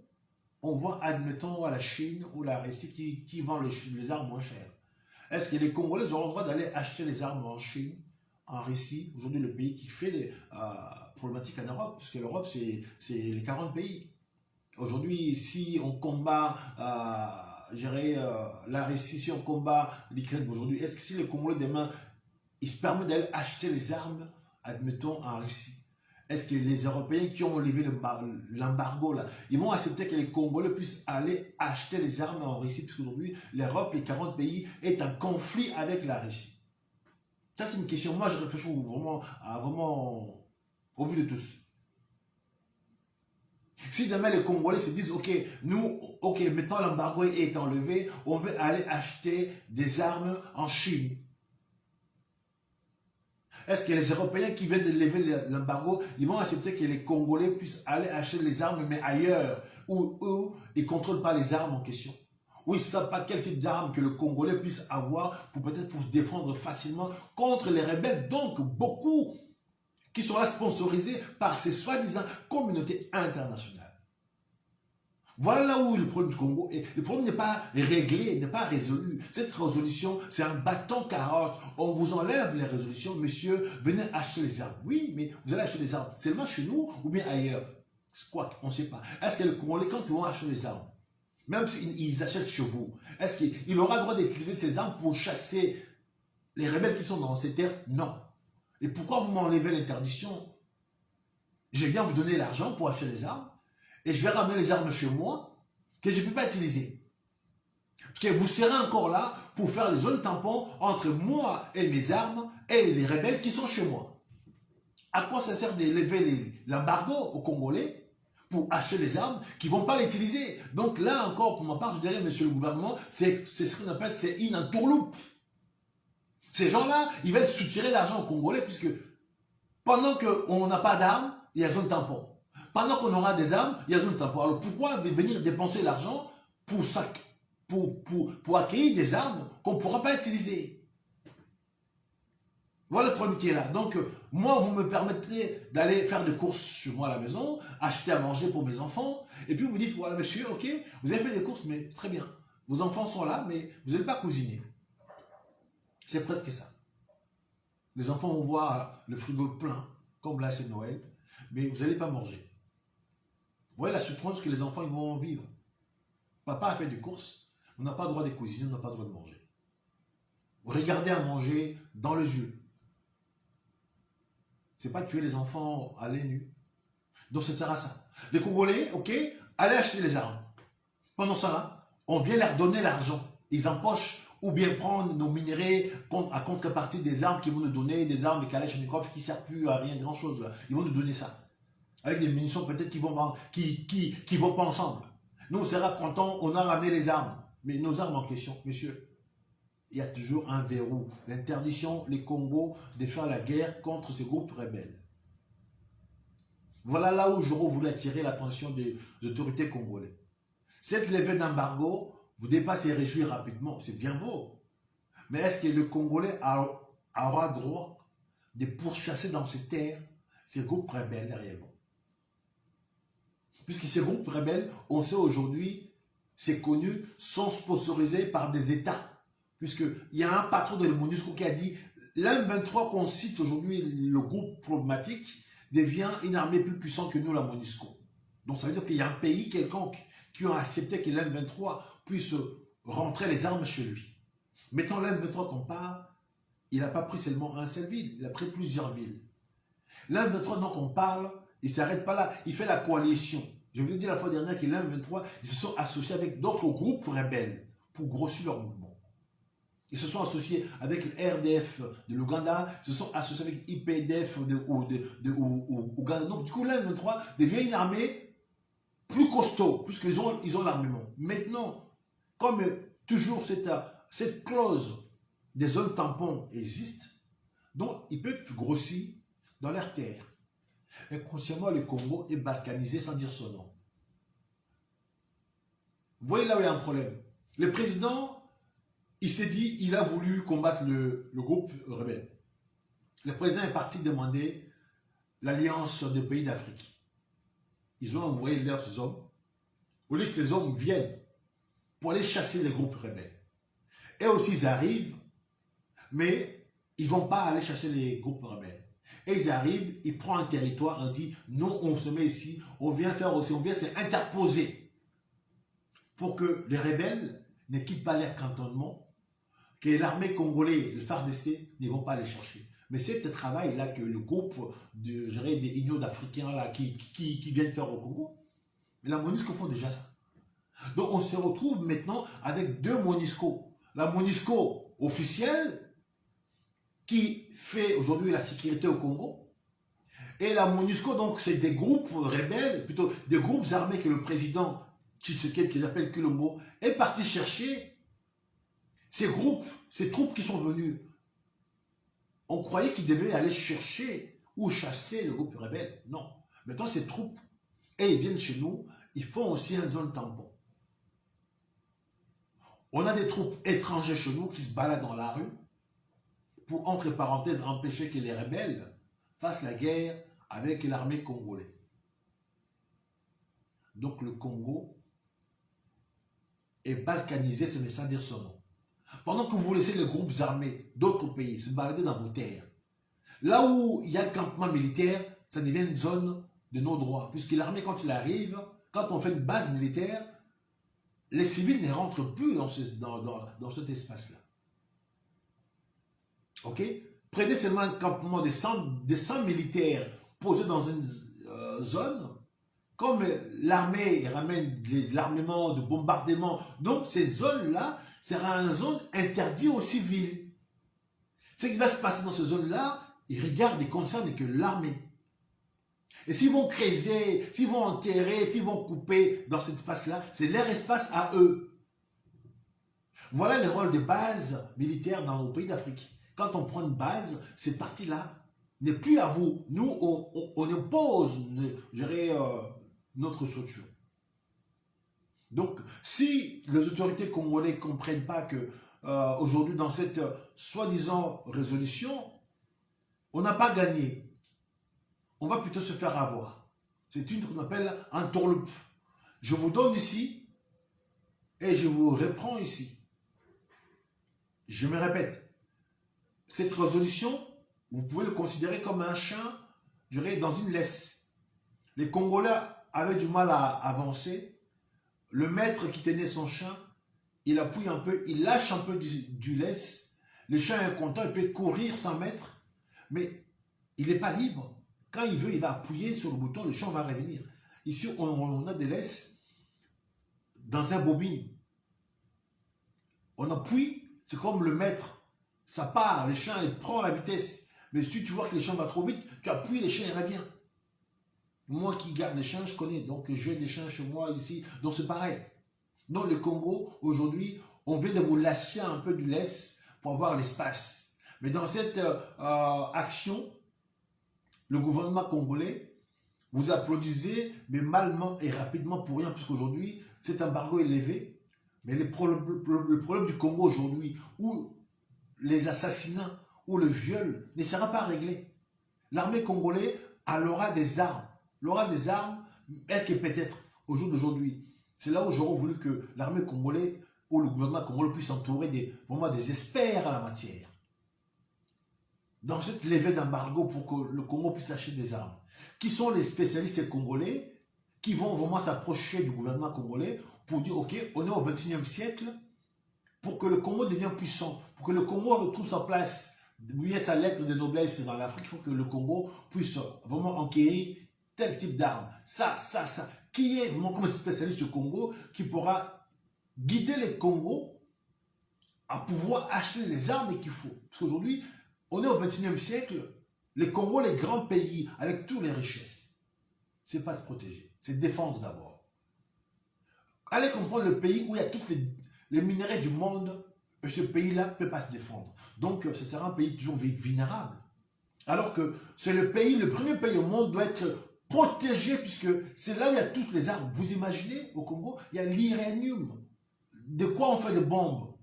on voit, admettons, à la Chine ou la Russie qui vend les armes moins chères, est-ce que les Congolais auront le droit d'aller acheter les armes en Chine, en Russie, aujourd'hui le pays qui fait les problématiques en Europe, puisque l'Europe, c'est les 40 pays. Aujourd'hui, si on combat la Russie, si on combat l'Ukraine aujourd'hui, est-ce que si les Congolais demain, ils se permettent d'aller acheter les armes, admettons, en Russie, est-ce que les Européens qui ont levé l'embargo, là, ils vont accepter que les Congolais puissent aller acheter les armes en Russie? Parce qu'aujourd'hui, l'Europe, les 40 pays, est en conflit avec la Russie. Ça, c'est une question. Moi, je réfléchis vraiment au vu de tous. Si demain les Congolais se disent, ok, nous, ok, maintenant l'embargo est enlevé, on veut aller acheter des armes en Chine. Est-ce que les Européens qui viennent de lever l'embargo, ils vont accepter que les Congolais puissent aller acheter les armes, mais ailleurs, où eux, ils ne contrôlent pas les armes en question? Où ils ne savent pas quel type d'armes que le Congolais puisse avoir pour peut-être pour se défendre facilement contre les rebelles. Donc, beaucoup qui sont là sponsorisés par ces soi-disant communautés internationales. Voilà là où le problème du Congo est. Le problème n'est pas réglé, n'est pas résolu. Cette résolution, c'est un bâton carotte. On vous enlève les résolutions, monsieur, venez acheter les armes. Oui, mais vous allez acheter les armes seulement chez nous ou bien ailleurs? Quoi, on ne sait pas. Est-ce que les Congolais, quand ils vont acheter les armes, même s'ils achètent chez vous, est-ce qu'il aura le droit d'utiliser ces armes pour chasser les rebelles qui sont dans ces terres? Non. Et pourquoi vous m'enlevez l'interdiction? Je vais bien vous donner l'argent pour acheter les armes et je vais ramener les armes chez moi que je ne peux pas utiliser. Parce que vous serez encore là pour faire les zones tampons entre moi et mes armes et les rebelles qui sont chez moi. À quoi ça sert de lever l'embargo aux Congolais pour acheter les armes qui ne vont pas l'utiliser? Donc là encore, pour ma part, je dirais, monsieur le gouvernement, c'est ce qu'on appelle, c'est une entourloupe. Ces gens-là, ils veulent soutirer l'argent aux Congolais puisque pendant qu'on n'a pas d'armes, il y a zone tampon. Pendant qu'on aura des armes, il y a zone tampon. Alors pourquoi venir dépenser l'argent pour accueillir des armes qu'on ne pourra pas utiliser? Voilà le problème qui est là. Donc, moi, vous me permettez d'aller faire des courses chez moi à la maison, acheter à manger pour mes enfants, et puis vous dites, voilà, monsieur, ok, vous avez fait des courses, mais très bien. Vos enfants sont là, mais vous n'allez pas cuisiner. C'est presque ça. Les enfants vont voir le frigo plein, comme là c'est Noël, mais vous n'allez pas manger. Vous voyez la souffrance que les enfants ils vont en vivre. Papa a fait des courses, on n'a pas le droit de cuisiner, on n'a pas le droit de manger. Vous regardez à manger dans les yeux. C'est pas tuer les enfants à l'œil nu. Donc ça sert à ça. Les Congolais, ok, allez acheter les armes. Pendant ça, là, on vient leur donner l'argent. Ils empochent ou bien prendre nos minéraux à contrepartie des armes qu'ils vont nous donner, des armes de Kalachnikov qui ne servent plus à rien grand-chose. Ils vont nous donner ça. Avec des munitions peut-être qui vont pas ensemble. Nous, on sera contents, on a ramené les armes. Mais nos armes en question, monsieur, il y a toujours un verrou. L'interdiction, les Congos, de faire la guerre contre ces groupes rebelles. Voilà là où j'aurais voulu attirer l'attention des autorités congolaises. Cette levée d'embargo, vous devez pas se réjouir rapidement, c'est bien beau. Mais est-ce que le Congolais aura droit de pourchasser dans ces terres ces groupes rebelles réellement? Puisque ces groupes rebelles, on sait aujourd'hui, c'est connu, sont sponsorisés par des États. Puisqu'il y a un patron de la MONUSCO qui a dit l'M23 qu'on cite aujourd'hui, le groupe problématique, devient une armée plus puissante que nous, la MONUSCO. Donc ça veut dire qu'il y a un pays quelconque qui a accepté que l'M23 puisse rentrer les armes chez lui. Mettons l'M23 qu'on parle, il n'a pas pris seulement un seul ville, il a pris plusieurs villes. L'M23 dont on parle, il ne s'arrête pas là, il fait la coalition. Je vous ai dit la fois dernière que l'M23, ils se sont associés avec d'autres groupes rebelles pour grossir leur mouvement. Ils se sont associés avec le RDF de l'Ouganda, ils se sont associés avec IPDF de Ouganda. Donc du coup, l'M23 devient une armée plus costaud, puisqu'ils ont l'armement. Maintenant, comme toujours cette clause des zones tampons existe, donc ils peuvent grossir dans leurs terres. Inconsciemment, le Congo est balkanisé sans dire son nom. Vous voyez là où il y a un problème. Le président il s'est dit, il a voulu combattre le groupe rebelle. Le président est parti demander l'alliance des pays d'Afrique. Ils ont envoyé leurs hommes, au lieu que ces hommes viennent pour aller chasser les groupes rebelles. Et aussi, ils arrivent, mais ils ne vont pas aller chercher les groupes rebelles. Et ils arrivent, ils prennent un territoire, on dit, non, on se met ici, on vient faire aussi, on vient s'interposer pour que les rebelles ne quittent pas leur cantonnement, que l'armée congolaise, le FARDC, ne vont pas les chercher. Mais c'est ce travail-là que le groupe des unions d'Africains qui viennent faire au Congo, la MONUSCO font déjà ça. Donc on se retrouve maintenant avec deux MONUSCO. La MONUSCO officielle, qui fait aujourd'hui la sécurité au Congo, et la MONUSCO, donc c'est des groupes rebelles, plutôt des groupes armés que le président Tshisekedi, qu'ils appellent Kulongo, est parti chercher ces groupes, ces troupes qui sont venues. On croyait qu'ils devaient aller chercher ou chasser le groupe rebelle. Non. Maintenant, ces troupes, et ils viennent chez nous, ils font aussi une zone tampon. On a des troupes étrangères chez nous qui se baladent dans la rue pour, entre parenthèses, empêcher que les rebelles fassent la guerre avec l'armée congolaise. Donc le Congo est balkanisé, c'est sans dire son nom. Pendant que vous laissez les groupes armés d'autres pays se balader dans vos terres, là où il y a un campement militaire, ça devient une zone de non-droit. Puisque l'armée, quand il arrive, quand on fait une base militaire, les civils ne rentrent plus dans cet espace-là. Ok? Prenez seulement un campement de 100 militaires posés dans une zone, comme l'armée ramène l'armement de bombardement, donc ces zones-là sera une zone interdite aux civils. Ce qui va se passer dans ces zones-là, ils regardent et concernent que l'armée. Et s'ils vont creuser, s'ils vont enterrer, s'ils vont couper dans cet espace-là, c'est leur espace à eux. Voilà le rôle des bases militaires dans nos pays d'Afrique. Quand on prend une base, cette partie-là n'est plus à vous. Nous, on impose notre structure. Donc, si les autorités congolaises ne comprennent pas que aujourd'hui, dans cette soi-disant résolution, on n'a pas gagné. On va plutôt se faire avoir. C'est une qu'on appelle un tourloupe. Je vous donne ici et je vous reprends ici. Je me répète. Cette résolution, vous pouvez le considérer comme un chien, je dirais, dans une laisse. Les Congolais avaient du mal à avancer. Le maître qui tenait son chien, il appuie un peu, il lâche un peu du laisse. Le chien est content, il peut courir sans maître, mais il n'est pas libre. Quand il veut, il va appuyer sur le bouton, le chien va revenir. Ici, on a des laisses dans un bobine. On appuie, c'est comme le maître. Ça part, le chien il prend la vitesse. Mais si tu vois que le chien va trop vite, tu appuies, le chien il revient. Moi qui garde les chiens, je connais. Donc j'ai des chiens chez moi ici. Donc c'est pareil. Dans le Congo, aujourd'hui, on vient de vous lâcher un peu du laisse pour avoir l'espace. Mais dans cette action, le gouvernement congolais, vous applaudissez, mais malement et rapidement pour rien, puisqu'aujourd'hui, cet embargo est levé. Mais le problème du Congo aujourd'hui, où les assassinats ou le viol ne sera pas réglé. L'armée congolaise aura des armes. L'aura des armes, est-ce que peut-être au jour d'aujourd'hui, c'est là où j'aurais voulu que l'armée congolaise ou le gouvernement congolais puisse entourer vraiment des experts en la matière. Dans cette levée d'embargo pour que le Congo puisse acheter des armes. Qui sont les spécialistes congolais qui vont vraiment s'approcher du gouvernement congolais pour dire, ok, on est au XXIe siècle, pour que le Congo devienne puissant, pour que le Congo retrouve sa place, sa lettre de noblesse dans l'Afrique, il faut que le Congo puisse vraiment enquérir tel type d'armes. Ça. Qui est vraiment comme spécialiste du Congo qui pourra guider les Congos à pouvoir acheter les armes qu'il faut. Parce qu'aujourd'hui, on est au XXIe siècle, les Congo, les grands pays, avec toutes les richesses, c'est pas se protéger, c'est défendre d'abord. Allez comprendre le pays où il y a tous les minerais du monde, et ce pays-là ne peut pas se défendre. Donc, ce sera un pays toujours vulnérable. Alors que c'est le premier pays au monde doit être protégé, puisque c'est là où il y a toutes les armes. Vous imaginez, au Congo, il y a l'uranium. De quoi on fait des bombes?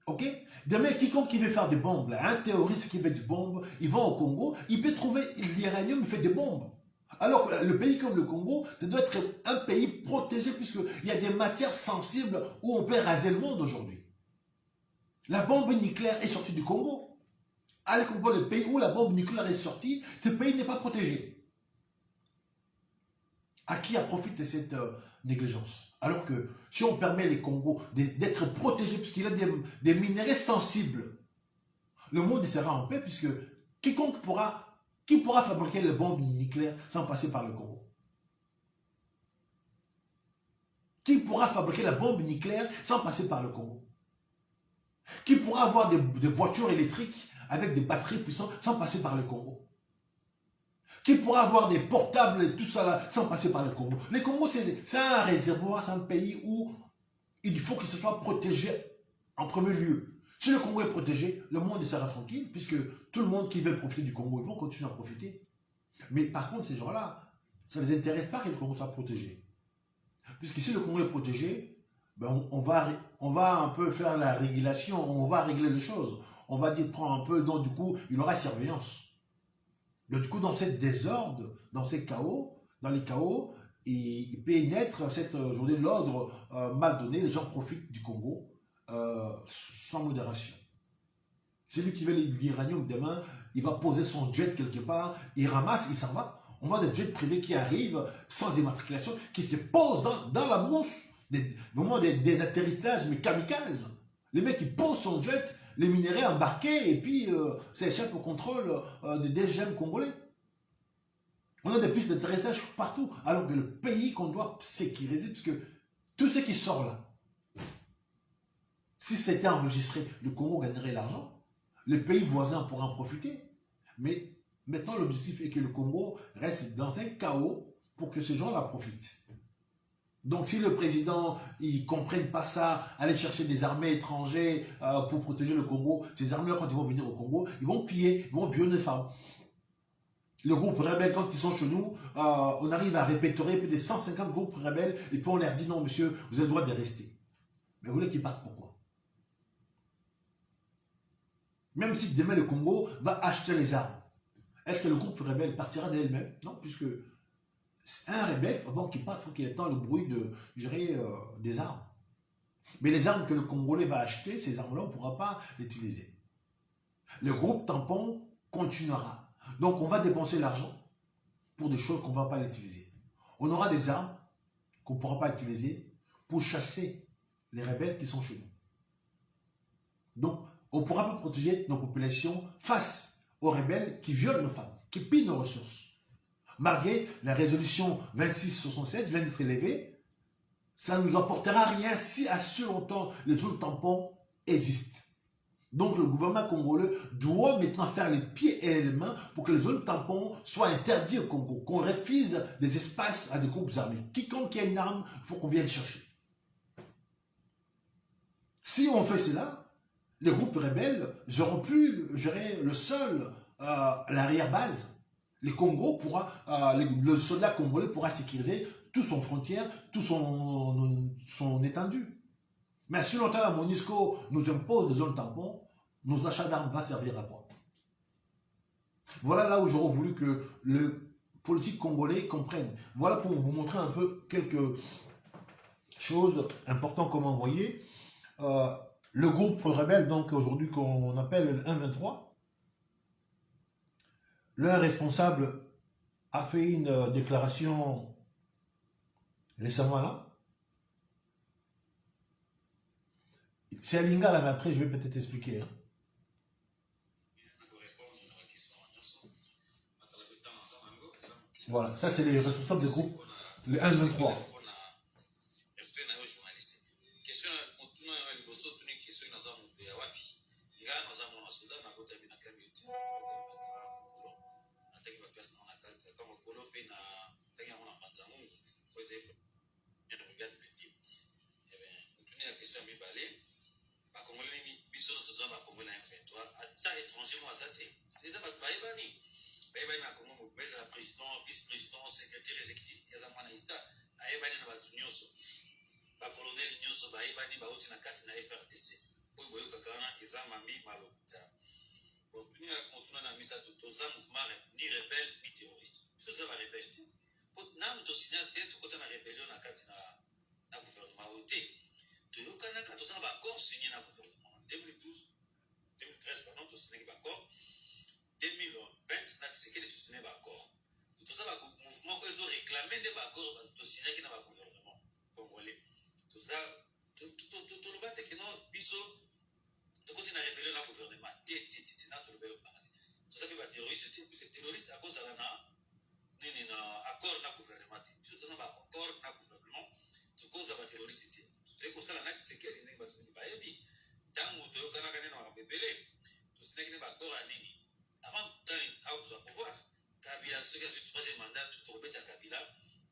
Ok? Demain, quiconque qui veut faire des bombes, là, un terroriste qui veut des bombes, il va au Congo, il peut trouver l'uranium, il fait des bombes. Alors que le pays comme le Congo, ça doit être un pays protégé puisqu'il y a des matières sensibles où on peut raser le monde aujourd'hui. La bombe nucléaire est sortie du Congo. Allez comprendre le pays où la bombe nucléaire est sortie, ce pays n'est pas protégé. À qui a profité cette négligence? Alors que si on permet les Congos d'être protégés, puisqu'il y a des minéraux sensibles, le monde sera en paix, puisque quiconque qui pourra fabriquer les bombes nucléaires sans passer par le Congo? Qui pourra fabriquer la bombe nucléaire sans passer par le Congo? Qui pourra avoir des voitures électriques avec des batteries puissantes sans passer par le Congo? Qui pourra avoir des portables et tout ça là, sans passer par le Congo? Le Congo, c'est un réservoir, c'est un pays où il faut qu'il se soit protégé en premier lieu. Si le Congo est protégé, le monde sera tranquille, puisque tout le monde qui veut profiter du Congo, ils vont continuer à profiter. Mais par contre, ces gens-là, ça ne les intéresse pas que le Congo soit protégé. Puisque si le Congo est protégé, ben on va un peu faire la régulation, on va régler les choses. On va dire, prendre un peu, donc du coup, il y aura surveillance. Donc, du coup, dans cette désordre, dans ces chaos, dans les chaos, il peut naître cette journée de l'ordre mal donné. Les gens profitent du Congo sans modération. Celui qui veut l'uranium demain, il va poser son jet quelque part, il ramasse, il s'en va. On voit des jets privés qui arrivent sans immatriculation, qui se posent dans la brousse. Vraiment des atterrissages, mais kamikazes. Les mecs, ils posent son jet, les minéraux embarqués, et puis ça échappe au contrôle des DGM congolais. On a des pistes d'atterrissage partout, alors que le pays qu'on doit sécuriser, puisque tout ce qui sort là, si c'était enregistré, le Congo gagnerait l'argent, les pays voisins pourraient en profiter. Mais maintenant, l'objectif est que le Congo reste dans un chaos pour que ces gens-là profitent. Donc, si le président, ils ne comprennent pas ça, aller chercher des armées étrangères pour protéger le Congo, ces armées-là, quand ils vont venir au Congo, ils vont piller, ils vont violer les femmes. Le groupe rebelle, quand ils sont chez nous, on arrive à répertorier plus de 150 groupes rebelles, et puis on leur dit non, monsieur, vous avez le droit de rester. Mais vous voulez qu'ils partent pourquoi? Même si demain le Congo va acheter les armes, est-ce que le groupe rebelle partira d'elle-même? Non, puisque un rebelle, avant qu'il parte, il faut qu'il attende le bruit de gérer des armes. Mais les armes que le Congolais va acheter, ces armes-là, on ne pourra pas les utiliser. Le groupe tampon continuera. Donc on va dépenser l'argent pour des choses qu'on ne va pas l'utiliser. On aura des armes qu'on ne pourra pas utiliser pour chasser les rebelles qui sont chez nous. Donc on ne pourra pas protéger nos populations face aux rebelles qui violent nos femmes, qui pillent nos ressources. Malgré la résolution 2667 vient d'être élevée, ça ne nous apportera rien si à si longtemps les zones tampons existent. Donc le gouvernement congolais doit maintenant faire les pieds et les mains pour que les zones tampons soient interdites au Congo, qu'on refuse des espaces à des groupes armés. Quiconque a une arme, il faut qu'on vienne chercher. Si on fait cela, les groupes rebelles n'auront plus gérer le sol, l'arrière-base. Le Congo pourra, le soldat congolais pourra sécuriser toute son frontière, tout son étendue. Mais si longtemps la MONUSCO nous impose des zones tampons, nos achats d'armes vont servir à quoi? Voilà là où j'aurais voulu que le politique congolais comprenne. Voilà pour vous montrer un peu quelques choses importantes comme envoyer. Le groupe rebelle, donc aujourd'hui qu'on appelle le 1-23, l'un responsable a fait une déclaration récemment là. C'est à Lingala, mais après je vais peut-être expliquer. Hein. Voilà, ça c'est les responsables du groupe, le 1-23. Président, vice-président, secrétaire exécutif, il y a un colonel Nyonso, il y a un FRDC. oyo boyokaka eza mambi malokuta tuni motuna na misato toza mouvement ni rebelle ni terroriste biso toza barebelle te nanu tosinya te tokota na rébellion na kati na gouvernement oyo te toyokanaka toza na baaccord signé na gouvernement en 2012 2013 pardon tosignaki baaccord 2020 na Tshisekedi tosigne baaccord toza bamouvement oyo ezoréclame nde baaccord tosignaki na bagouvernement congolais toza toloba te keno biso tokoti na rébellion na gouvernement te na tolobeli okanga te toza mpe baterroriste te puisque terroriste akozala na nini na accord na gouvernement te biso toza na baaccord na gouvernement tokoza baterroriste te toyei kosala na Tshisekedi ndenge bato mini bayebi ntango toyokanaka nde na makambo ebele tosinaki nde baaccord ya nini avant tani akozwa pouvoir kabila soki azwi troisième mandat tokobeta kabila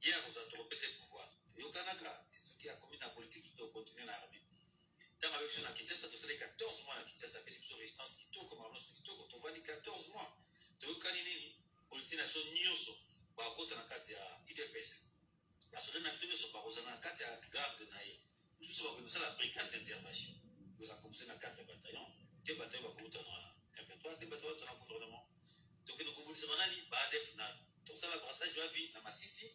ye akozwa tokopesa pouvoir toyokanaka soki akomi na politique tokontinue na armée ntango abebiso na Kinshasa tosali 14 mois na Kinshasa apesi biso résistance kitoko mamoso kitoko tovandi 14 mois toyokani nini politike na biso nyonso bakota na kati ya UDPS basoda na biso nyonso bakozala na kati ya garde na ye mosusu bakosala brigade d'intervention koza komuse na 4 bataillon te bataillon bakouta na M23 te bataillon bata na gouvernement tokende kobundisa banani baadef na tosala brassage wapi na Masisi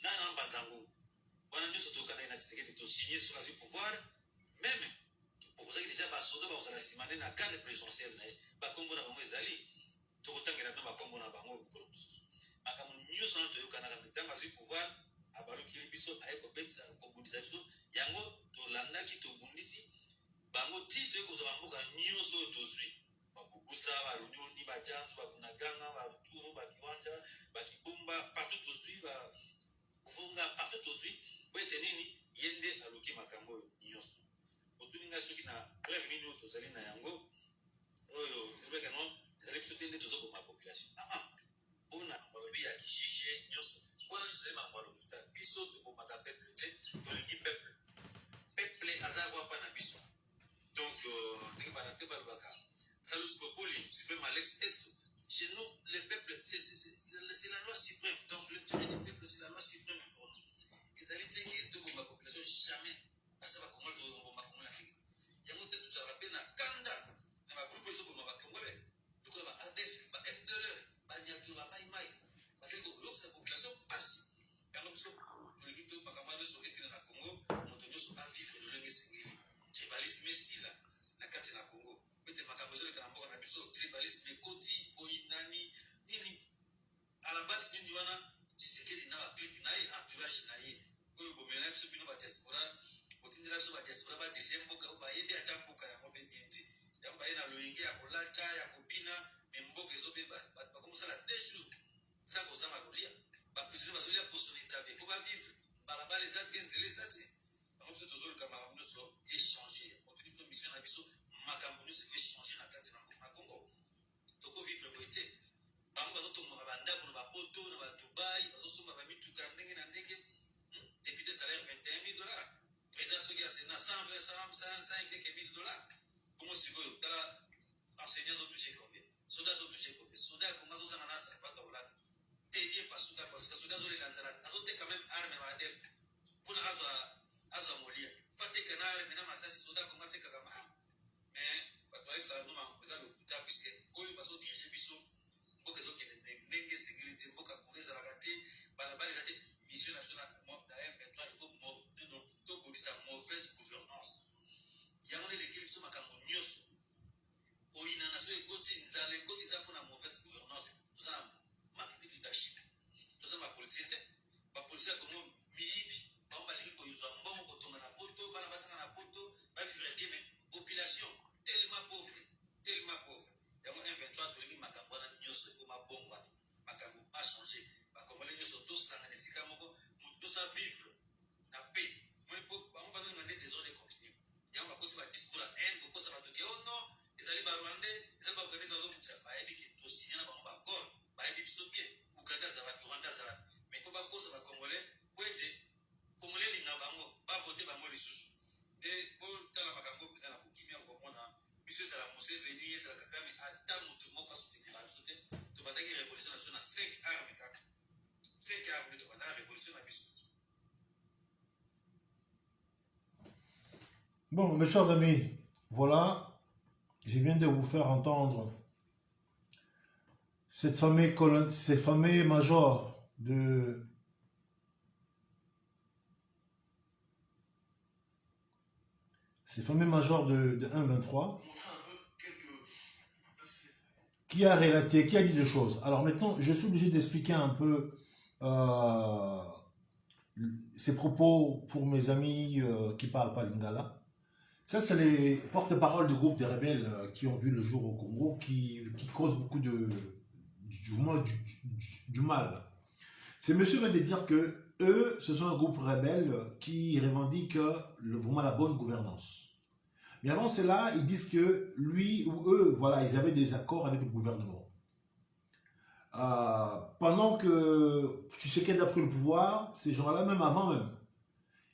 na Mbanzango wana nyonso toyokanaki na Tshisekedi tosigné soki azwi pouvoir même tokozaki déjà basoda bakozala nsima nde na cadre présidentiel na ye bakombo na bango ezali tokotangela bino bakombo na bango mikolo mosusu makambo nyonso wana toyokanaka ntango azwi pouvoir abalukili biso aye kobundisa biso yango tolandaki tobundisi bango ti toye kozwa bamboka nyonso oyo tozwi babukusa barunyoni bajansu babunagana baturu bakiwanja bakibumba partout tozwi bavunga partout tozwi po ete nini ye nde aluki makambo oyo nyonso otuninga soki na breve nini oyo tozali na yango oyo ezobekano ezali biso te nde tozoboma population mpona balobi ya kishishe nyonso wana tozali makambo ya lokuta biso tobomaka peuple te tolingi peuple aza kwapa na biso donc ndenge balate balobaka salus populi suprême alex esto chez nous le peuple c'est la loi suprême donc l'autorité du peuple c'est la loi suprême pour nous ezali te ke toboma population jamais asa bakongole toboma bakongole afrika yango te tozalaka mpe na kanda na bagroupe ezoboma bakongole lokola ba adf ba fdlr banyakio bamaimai bazali koyokisa population pasi yango biso tolingi to makambo nyonso esila na congo moto nyonso avivre lolenge esengeli tribalisme esila na kati na congo pete makambo ezoleka na mboka na biso tribalisme ekoti boyinani nini à la base nini wana Tshisekedi na bakliki na ye entourage na ye oyo bomela biso bino badiaspora botindela biso badiaspora badirige mboka oyo bayebi ata mboka yango mpe bienti yango baye na loyenge ya kolata ya kobina me mboka ezobeba bato bakomosala 2 jours sa kozanga kolia baprisonnier bazolia poso na etabe mpo bavivre balabala eza te nzela eza te yango biso tozoluka makambo nyonso échange otuni biso mission na biso makambo nyonso efe échange na kati na congo tokovivre boye te bango bazotomboka bandako na bapoto na badubai bazosomba bamituka ndenge na ndenge député salaire 21 000 $, président soki asena 120 quelques mille $. Bongo sikoyo tala enseignant azotouche combien soda azotouche combien soda ya kongo azozanga na sapata olanda tedie pasuka soda azolela nzala azoteka même arme na badef mpona azwa molia fateka na arme na masasi soda ya kongo atekaka ma arme mais bato bayebisaka no makambo eza lokuta puiske oyo bazodirige biso mboka ezokende ndenge sécurité mboka kure ezalaka te balabala eza te mission na biso na M23 ifo tobongisa mauvaise gouvernance yango nde lekeli biso makambo nyonso oyina na so ekoti nzala ekoti eza mpona mauvaise gouvernance toza na manque de leadership toza na bapolitike te bapolitike ya kongo miyibi bango balingi koyuzwa mbongo kotonga na poto bana batanga na poto bavivre bien mais population tellement pauvre yango M23 tolingi makambo wana nyonso ifo mabongwa makambo achange bakongole nyonso tosangana esika moko tosa vivre na paix bango bazolinga nde désordre continue yango bakosi badiscours ya haine kokosa bato ke o non ezali barwandais ezali baugandais bazobundisa bayebi ke tosinya na bango baaccord bayebi biso bien uganda azalaki rwanda azalaki mais fo bakosa bakongolais po ete kongolais elinga bango bavote bango lisusu nde otala makambo mpenza na bokimia komona biso ezala Museveni ezala Kagame ata motu moko asotenela biso te tobandaki révolution na biso na 5 armes kaka 5 armes nde tobandaka révolution na biso. Bon, mes chers amis, Voilà, je viens de vous faire entendre ces fameux majors de ces fameux majors de 1-23 qui a relaté, qui a dit des choses. Alors maintenant, je suis obligé d'expliquer un peu ces propos pour mes amis qui parlent pas lingala. Ça, c'est les porte-paroles du groupe des rebelles qui ont vu le jour au Congo, qui causent beaucoup du mal. Ces messieurs viennent de dire que eux, ce sont un groupe rebelle qui revendique vraiment la bonne gouvernance. Mais avant cela, ils disent que lui ou eux, voilà, ils avaient des accords avec le gouvernement. Pendant que Tshisekedi a pris le pouvoir, ces gens-là, même avant même,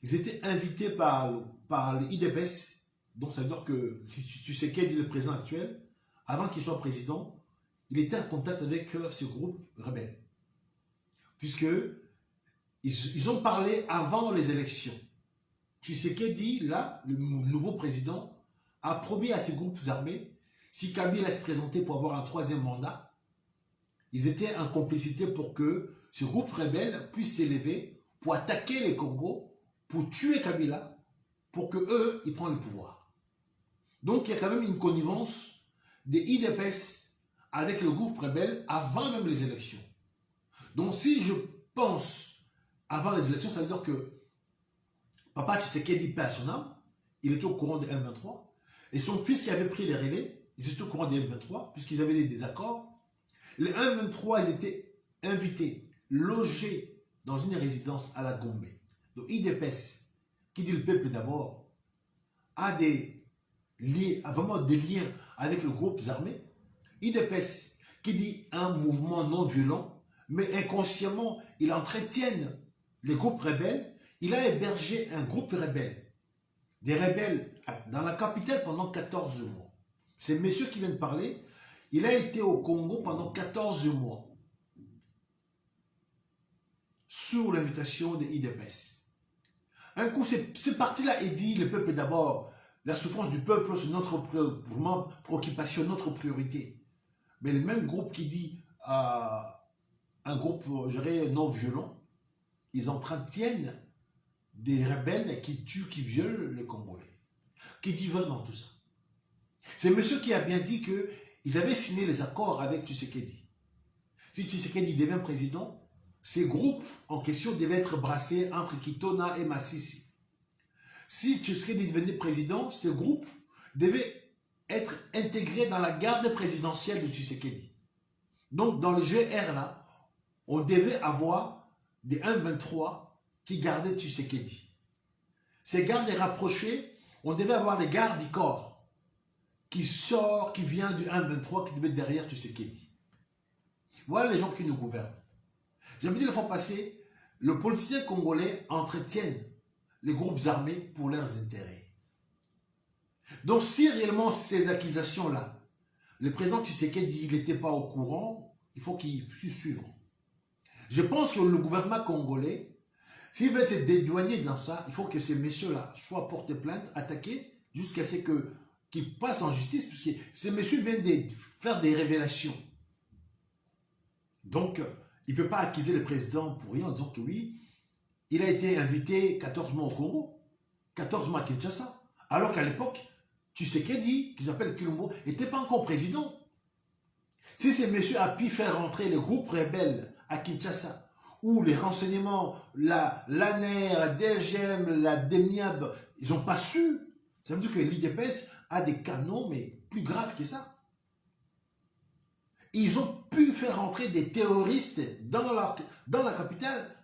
ils étaient invités par l'IDPS. Donc ça veut dire que Tshisekedi, le président actuel, avant qu'il soit président, il était en contact avec ce groupe rebelle. Puisque ils ont parlé avant les élections. Tshisekedi, là, le nouveau président, a promis à ces groupes armés, si Kabila se présentait pour avoir un 3e mandat, ils étaient en complicité pour que ce groupe rebelle puisse s'élever pour attaquer les Congos, pour tuer Kabila, pour qu'eux, ils prennent le pouvoir. Donc il y a quand même une connivence des IDPS avec le groupe rebelle avant même les élections. Donc si je pense avant les élections, ça veut dire que Papa Tshisekedi paie à son âme, il était au courant des M23, et son fils qui avait pris les relais, ils étaient au courant des M23, puisqu'ils avaient des désaccords. Les M23, ils étaient invités, logés dans une résidence à la Gombe. Donc IDPS, qui dit le peuple d'abord, a vraiment des liens avec le groupe armé. IDPS, qui dit un mouvement non violent, mais inconsciemment, il entretiennent les groupes rebelles. Il a hébergé un groupe rebelle, des rebelles dans la capitale pendant 14 mois. Ces messieurs qui viennent parler, il a été au Congo pendant 14 mois, sous l'invitation des IDPS. Un coup, ce parti-là est dit, le peuple d'abord, la souffrance du peuple, c'est notre vraiment préoccupation, notre priorité. Mais le même groupe qui dit un groupe, je dirais, non violent, ils entretiennent des rebelles qui tuent, qui violent les Congolais. Qui dit vrai dans tout ça? C'est monsieur qui a bien dit qu'ils avaient signé les accords avec Tshisekedi. Si Tshisekedi devient président, ces groupes en question devaient être brassés entre Kitona et Massissi. Si Tshisekedi devenait président, ces groupes devaient être intégrés dans la garde présidentielle de Tshisekedi. Donc dans le GR là, on devait avoir des 1-23 qui gardaient Tshisekedi. Ces gardes rapprochés, on devait avoir les gardes du corps qui vient du 1-23 qui devait être derrière Tshisekedi. Voilà les gens qui nous gouvernent. J'ai dit la fois passée, le politicien congolais entretient les groupes armés pour leurs intérêts. Donc si réellement ces accusations-là, le président Tshisekedi n'était pas au courant, il faut qu'il puisse suivre. Je pense que le gouvernement congolais, s'il veut se dédouaner dans ça, il faut que ces messieurs-là soient portés plainte, attaqués, jusqu'à ce qu'ils passent en justice, puisque ces messieurs viennent de faire des révélations. Donc, il ne peut pas accuser le président pour rien en disant que oui, il a été invité 14 mois au Congo, 14 mois à Kinshasa, alors qu'à l'époque, Tshisekedi, qui s'appelle Kilombo, n'était pas encore président. Si ces messieurs ont pu faire rentrer les groupes rebelles à Kinshasa, où les renseignements, l'ANER, la DGM, la DENIAB, ils n'ont pas su, ça veut dire que l'IDPS a des canaux, mais plus graves que ça. Ils ont pu faire rentrer des terroristes dans la capitale,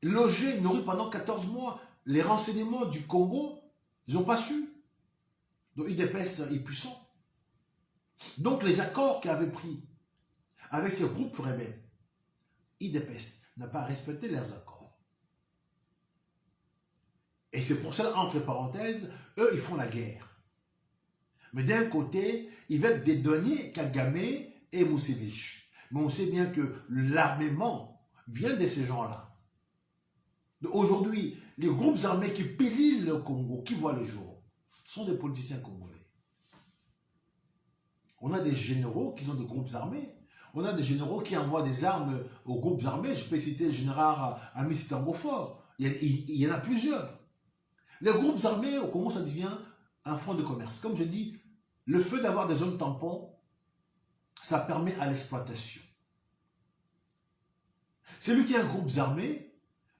logés, nourris pendant 14 mois. Les renseignements du Congo, ils n'ont pas su. Donc l'IDPS est puissant. Donc les accords qu'ils avaient pris avec ces groupes rebelles, IDPS n'a pas respecté leurs accords. Et c'est pour ça, entre parenthèses, eux, ils font la guerre. Mais d'un côté, ils veulent dédouaner Kagame et Museveni. Mais on sait bien que l'armement vient de ces gens-là. Aujourd'hui, les groupes armés qui pillent le Congo, qui voient le jour, sont des politiciens congolais. On a des généraux qui ont des groupes armés. On a des généraux qui envoient des armes aux groupes armés. Je peux citer le général Amis Tambofort. Il y en a plusieurs. Les groupes armés, au Congo, ça devient un fonds de commerce. Comme je dis, le fait d'avoir des zones tampons, ça permet à l'exploitation. C'est lui qui a un groupe armé,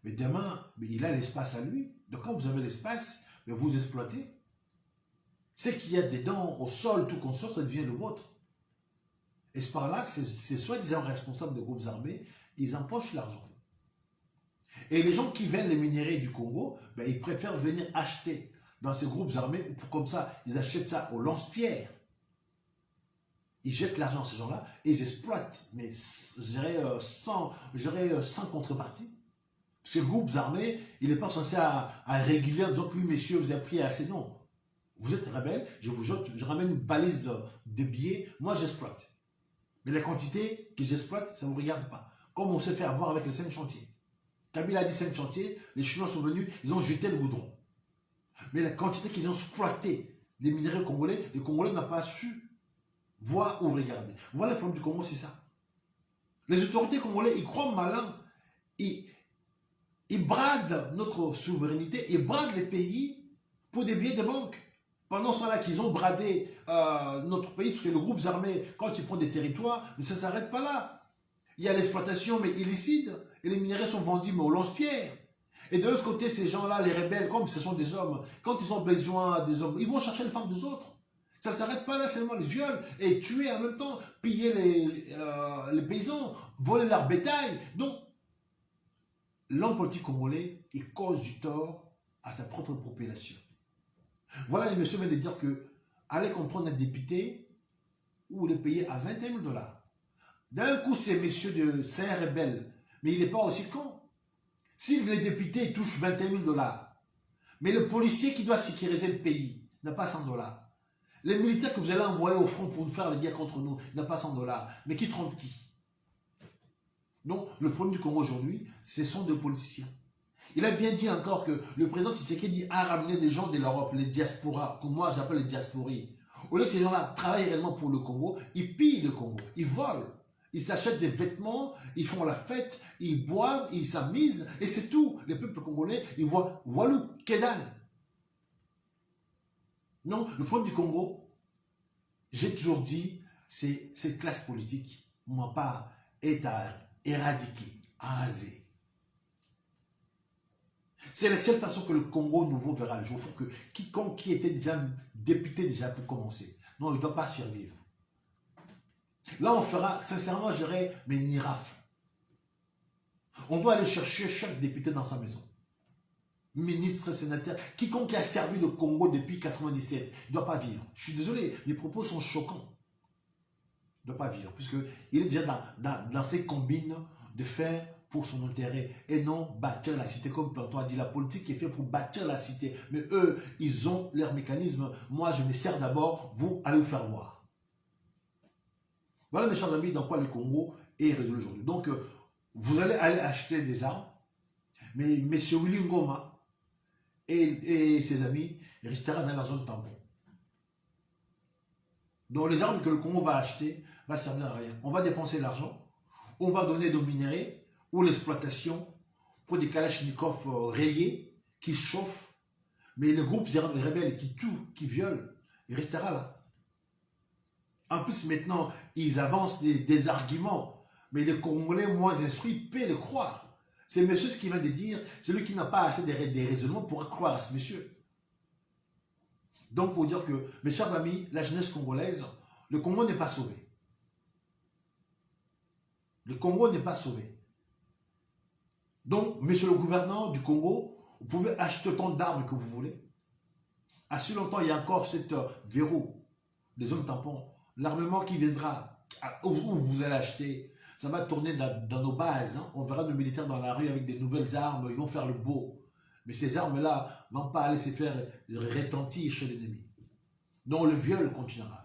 mais demain, il a l'espace à lui. Donc quand vous avez l'espace, vous exploitez. Ce qu'il y a dedans, au sol, tout qu'on sort, ça devient le vôtre. Et c'est par là que ces soi-disant responsables de groupes armés, ils empochent l'argent. Et les gens qui veulent les minéraux du Congo, ils préfèrent venir acheter dans ces groupes armés, comme ça, ils achètent ça au lance-pierre. Ils jettent l'argent à ces gens-là et ils exploitent, mais je dirais sans contrepartie. Parce que le groupe armé, il n'est pas censé à réguler en disant que oui, messieurs, vous avez pris assez. Non. Vous êtes rebelle, je ramène une valise de billets, moi j'exploite. Mais la quantité que j'exploite, ça ne vous regarde pas. Comme on s'est fait avoir avec les 5 chantiers. Kabila a dit 5 chantiers, les Chinois sont venus, ils ont jeté le goudron. Mais la quantité qu'ils ont exploité les minéraux congolais, les Congolais n'ont pas su voir ou regarder. Voilà le problème du Congo, c'est ça. Les autorités congolaises, ils croient malin. Ils bradent notre souveraineté, ils bradent les pays pour des billets de banque. Pendant ce temps-là qu'ils ont bradé notre pays, parce que le groupe armé, quand il prend des territoires, mais ça ne s'arrête pas là. Il y a l'exploitation, mais illicite, et les minéraux sont vendus, mais au lance-pierre. Et de l'autre côté, ces gens-là, les rebelles, comme ce sont des hommes, quand ils ont besoin des hommes, ils vont chercher les femmes des autres. Ça ne s'arrête pas là, seulement les viols, et tuer en même temps, piller les paysans, voler leur bétail. Donc, l'homme politique congolais, il cause du tort à sa propre population. Voilà, les messieurs viennent de dire que allez comprendre un député ou le payer à 21 000 $. D'un coup, ces messieurs c'est un rebelle, mais il n'est pas aussi con. Si les députés touchent 21 000 $, mais le policier qui doit sécuriser le pays n'a pas 100 $, les militaires que vous allez envoyer au front pour nous faire la guerre contre nous n'a pas 100 $, mais qui trompe qui? Donc, le problème du Congo aujourd'hui, ce sont des politiciens. Il a bien dit encore que le président Tshisekedi a ramené des gens de l'Europe, les diasporas, que moi j'appelle les diasporis. Au lieu que ces gens-là travaillent réellement pour le Congo, ils pillent le Congo, ils volent, ils s'achètent des vêtements, ils font la fête, ils boivent, ils s'amusent, et c'est tout. Les peuples congolais, ils voient Walou, Kedan. Non, le problème du Congo, j'ai toujours dit, c'est cette classe politique, moi pas, est à éradiquer, à raser. C'est la seule façon que le Congo nouveau verra le jour. Il faut que quiconque qui était déjà député déjà pour commencer. Non, il ne doit pas survivre. Là, on fera, sincèrement, je dirais, mais ni rafle. On doit aller chercher chaque député dans sa maison. Ministre, sénateur, quiconque a servi le Congo depuis 1997, il ne doit pas vivre. Je suis désolé, les propos sont choquants. Il ne doit pas vivre, puisqu'il est déjà dans ces combines de faire pour son intérêt et non bâtir la cité, comme Planton a dit. La politique est faite pour bâtir la cité, mais eux, ils ont leur mécanisme. Moi, je me sers d'abord, vous allez vous faire voir. Voilà, mes chers amis, dans quoi le Congo est résolu aujourd'hui. Donc, vous allez aller acheter des armes, mais M. Willy Ngoma et ses amis resteront dans la zone tampon. Donc, les armes que le Congo va acheter va servir à rien. On va dépenser l'argent, on va donner des minéraux ou l'exploitation pour des kalachnikovs rayés qui chauffent, mais les groupes rebelles qui tuent, qui violent, il restera là. En plus, maintenant, ils avancent des arguments, mais les Congolais moins instruits peuvent le croire. C'est monsieur ce qu'il vient de dire, c'est lui qui n'a pas assez des raisonnements pour croire à ce monsieur. Donc, pour dire que, mes chers amis, la jeunesse congolaise, le Congo n'est pas sauvé. Le Congo n'est pas sauvé. Donc, monsieur le gouverneur du Congo, vous pouvez acheter autant d'armes que vous voulez. À si longtemps, il y a encore cette verrou des zones tampons. L'armement qui viendra, où vous allez acheter, ça va tourner dans nos bases. Hein. On verra nos militaires dans la rue avec des nouvelles armes, ils vont faire le beau. Mais ces armes-là ne vont pas aller se faire retentir chez l'ennemi. Donc le viol continuera.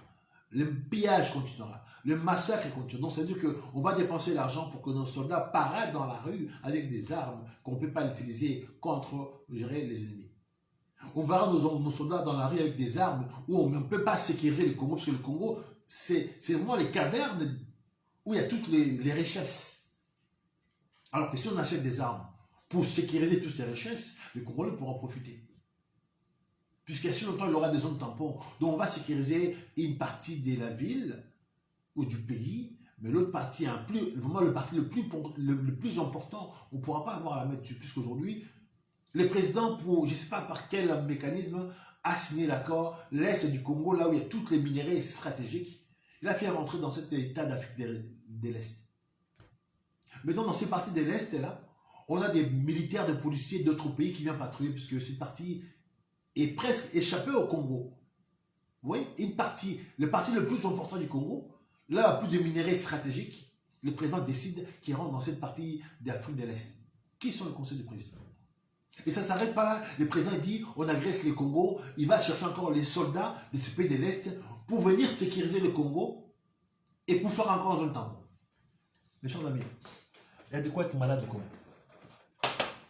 Le pillage continuera, le massacre continuera. Donc, ça veut dire qu'on va dépenser l'argent pour que nos soldats paradent dans la rue avec des armes qu'on ne peut pas utiliser contre, je dirais, les ennemis. On verra nos soldats dans la rue avec des armes où on ne peut pas sécuriser le Congo, parce que le Congo, c'est vraiment les cavernes où il y a toutes les richesses. Alors que si on achète des armes pour sécuriser toutes ces richesses, les Congolais pourront profiter. Puisqu'il y a si longtemps, il y aura des zones tampons. Donc on va sécuriser une partie de la ville ou du pays, mais l'autre partie, vraiment le parti le plus important, on ne pourra pas avoir la main dessus. Puisqu'aujourd'hui, le président, je ne sais pas par quel mécanisme, a signé l'accord, l'Est du Congo, là où il y a tous les minéraux stratégiques, il a fait rentrer dans cet état d'Afrique de l'Est. Maintenant, dans ces parties de l'Est, là, on a des militaires, des policiers d'autres pays qui viennent patrouiller, puisque cette partie est presque échappée au Congo. Vous voyez, le parti le plus important du Congo, là, il n'y a plus de minéraux stratégiques, le président décide qu'il rentre dans cette partie d'Afrique de l'Est. Qui sont les conseils du président? Et ça ne s'arrête pas là. Le président dit, on agresse les Congo, il va chercher encore les soldats de ce pays de l'Est pour venir sécuriser le Congo et pour faire encore un zone tampon. Mes chers amis, il y a de quoi être malade au Congo.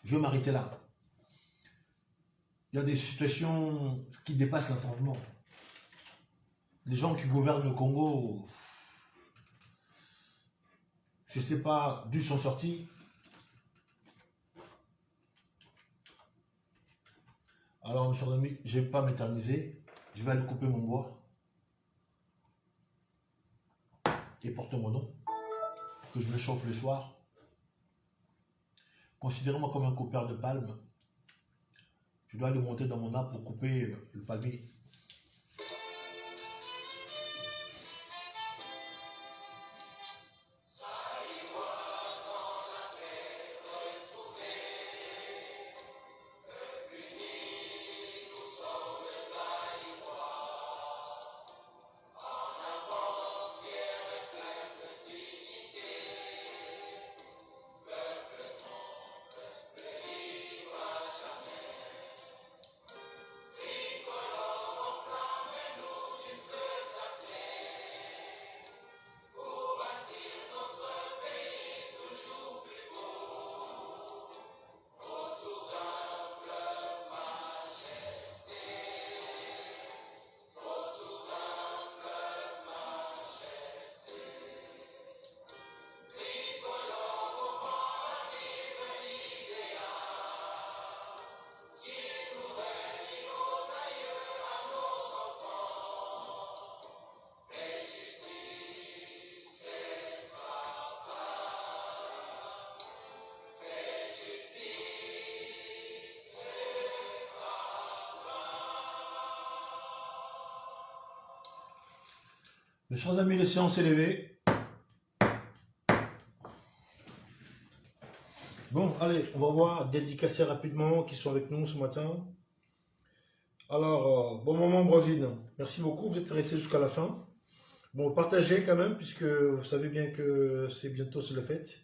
Je vais m'arrêter là. Il y a des situations qui dépassent l'entendement. Les gens qui gouvernent le Congo, je ne sais pas d'où ils sont sortis. Alors, mes chers amis, je ne vais pas m'éterniser. Je vais aller couper mon bois. Et porte mon nom. Que je me chauffe le soir. Considérez-moi comme un coupeur de palme. Je dois aller monter dans mon arbre pour couper le palmier. Mes chers amis, les séances élevées. Bon, allez, on va voir dédicacer rapidement qui sont avec nous ce matin. Alors, bon moment, Brazine. Merci beaucoup, vous êtes restés jusqu'à la fin. Bon, partagez quand même, puisque vous savez bien que c'est bientôt, c'est la fête.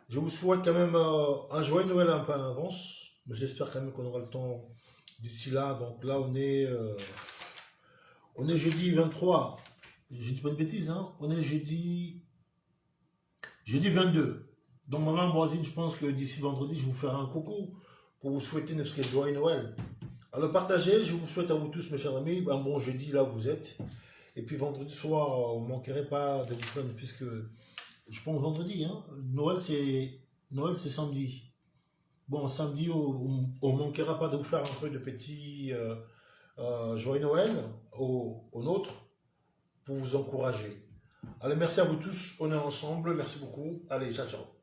Je vous souhaite quand même un joyeux Noël un peu en avance. J'espère quand même qu'on aura le temps d'ici là. Donc là, on est jeudi 23. Je dis pas de bêtises, hein. On est jeudi 22. Donc, maman Brazine, je pense que d'ici vendredi, je vous ferai un coucou pour vous souhaiter une joyeux Noël. Alors, partagez. Je vous souhaite à vous tous, mes chers amis, un bon jeudi là où vous êtes. Et puis, vendredi soir, on ne manquerait pas de vous faire, puisque je pense vendredi, hein. Noël, c'est samedi. Bon, samedi, on ne manquera pas de vous faire un peu de petit joyeux Noël au nôtre, pour vous encourager. Allez, merci à vous tous, on est ensemble, merci beaucoup. Allez, ciao, ciao.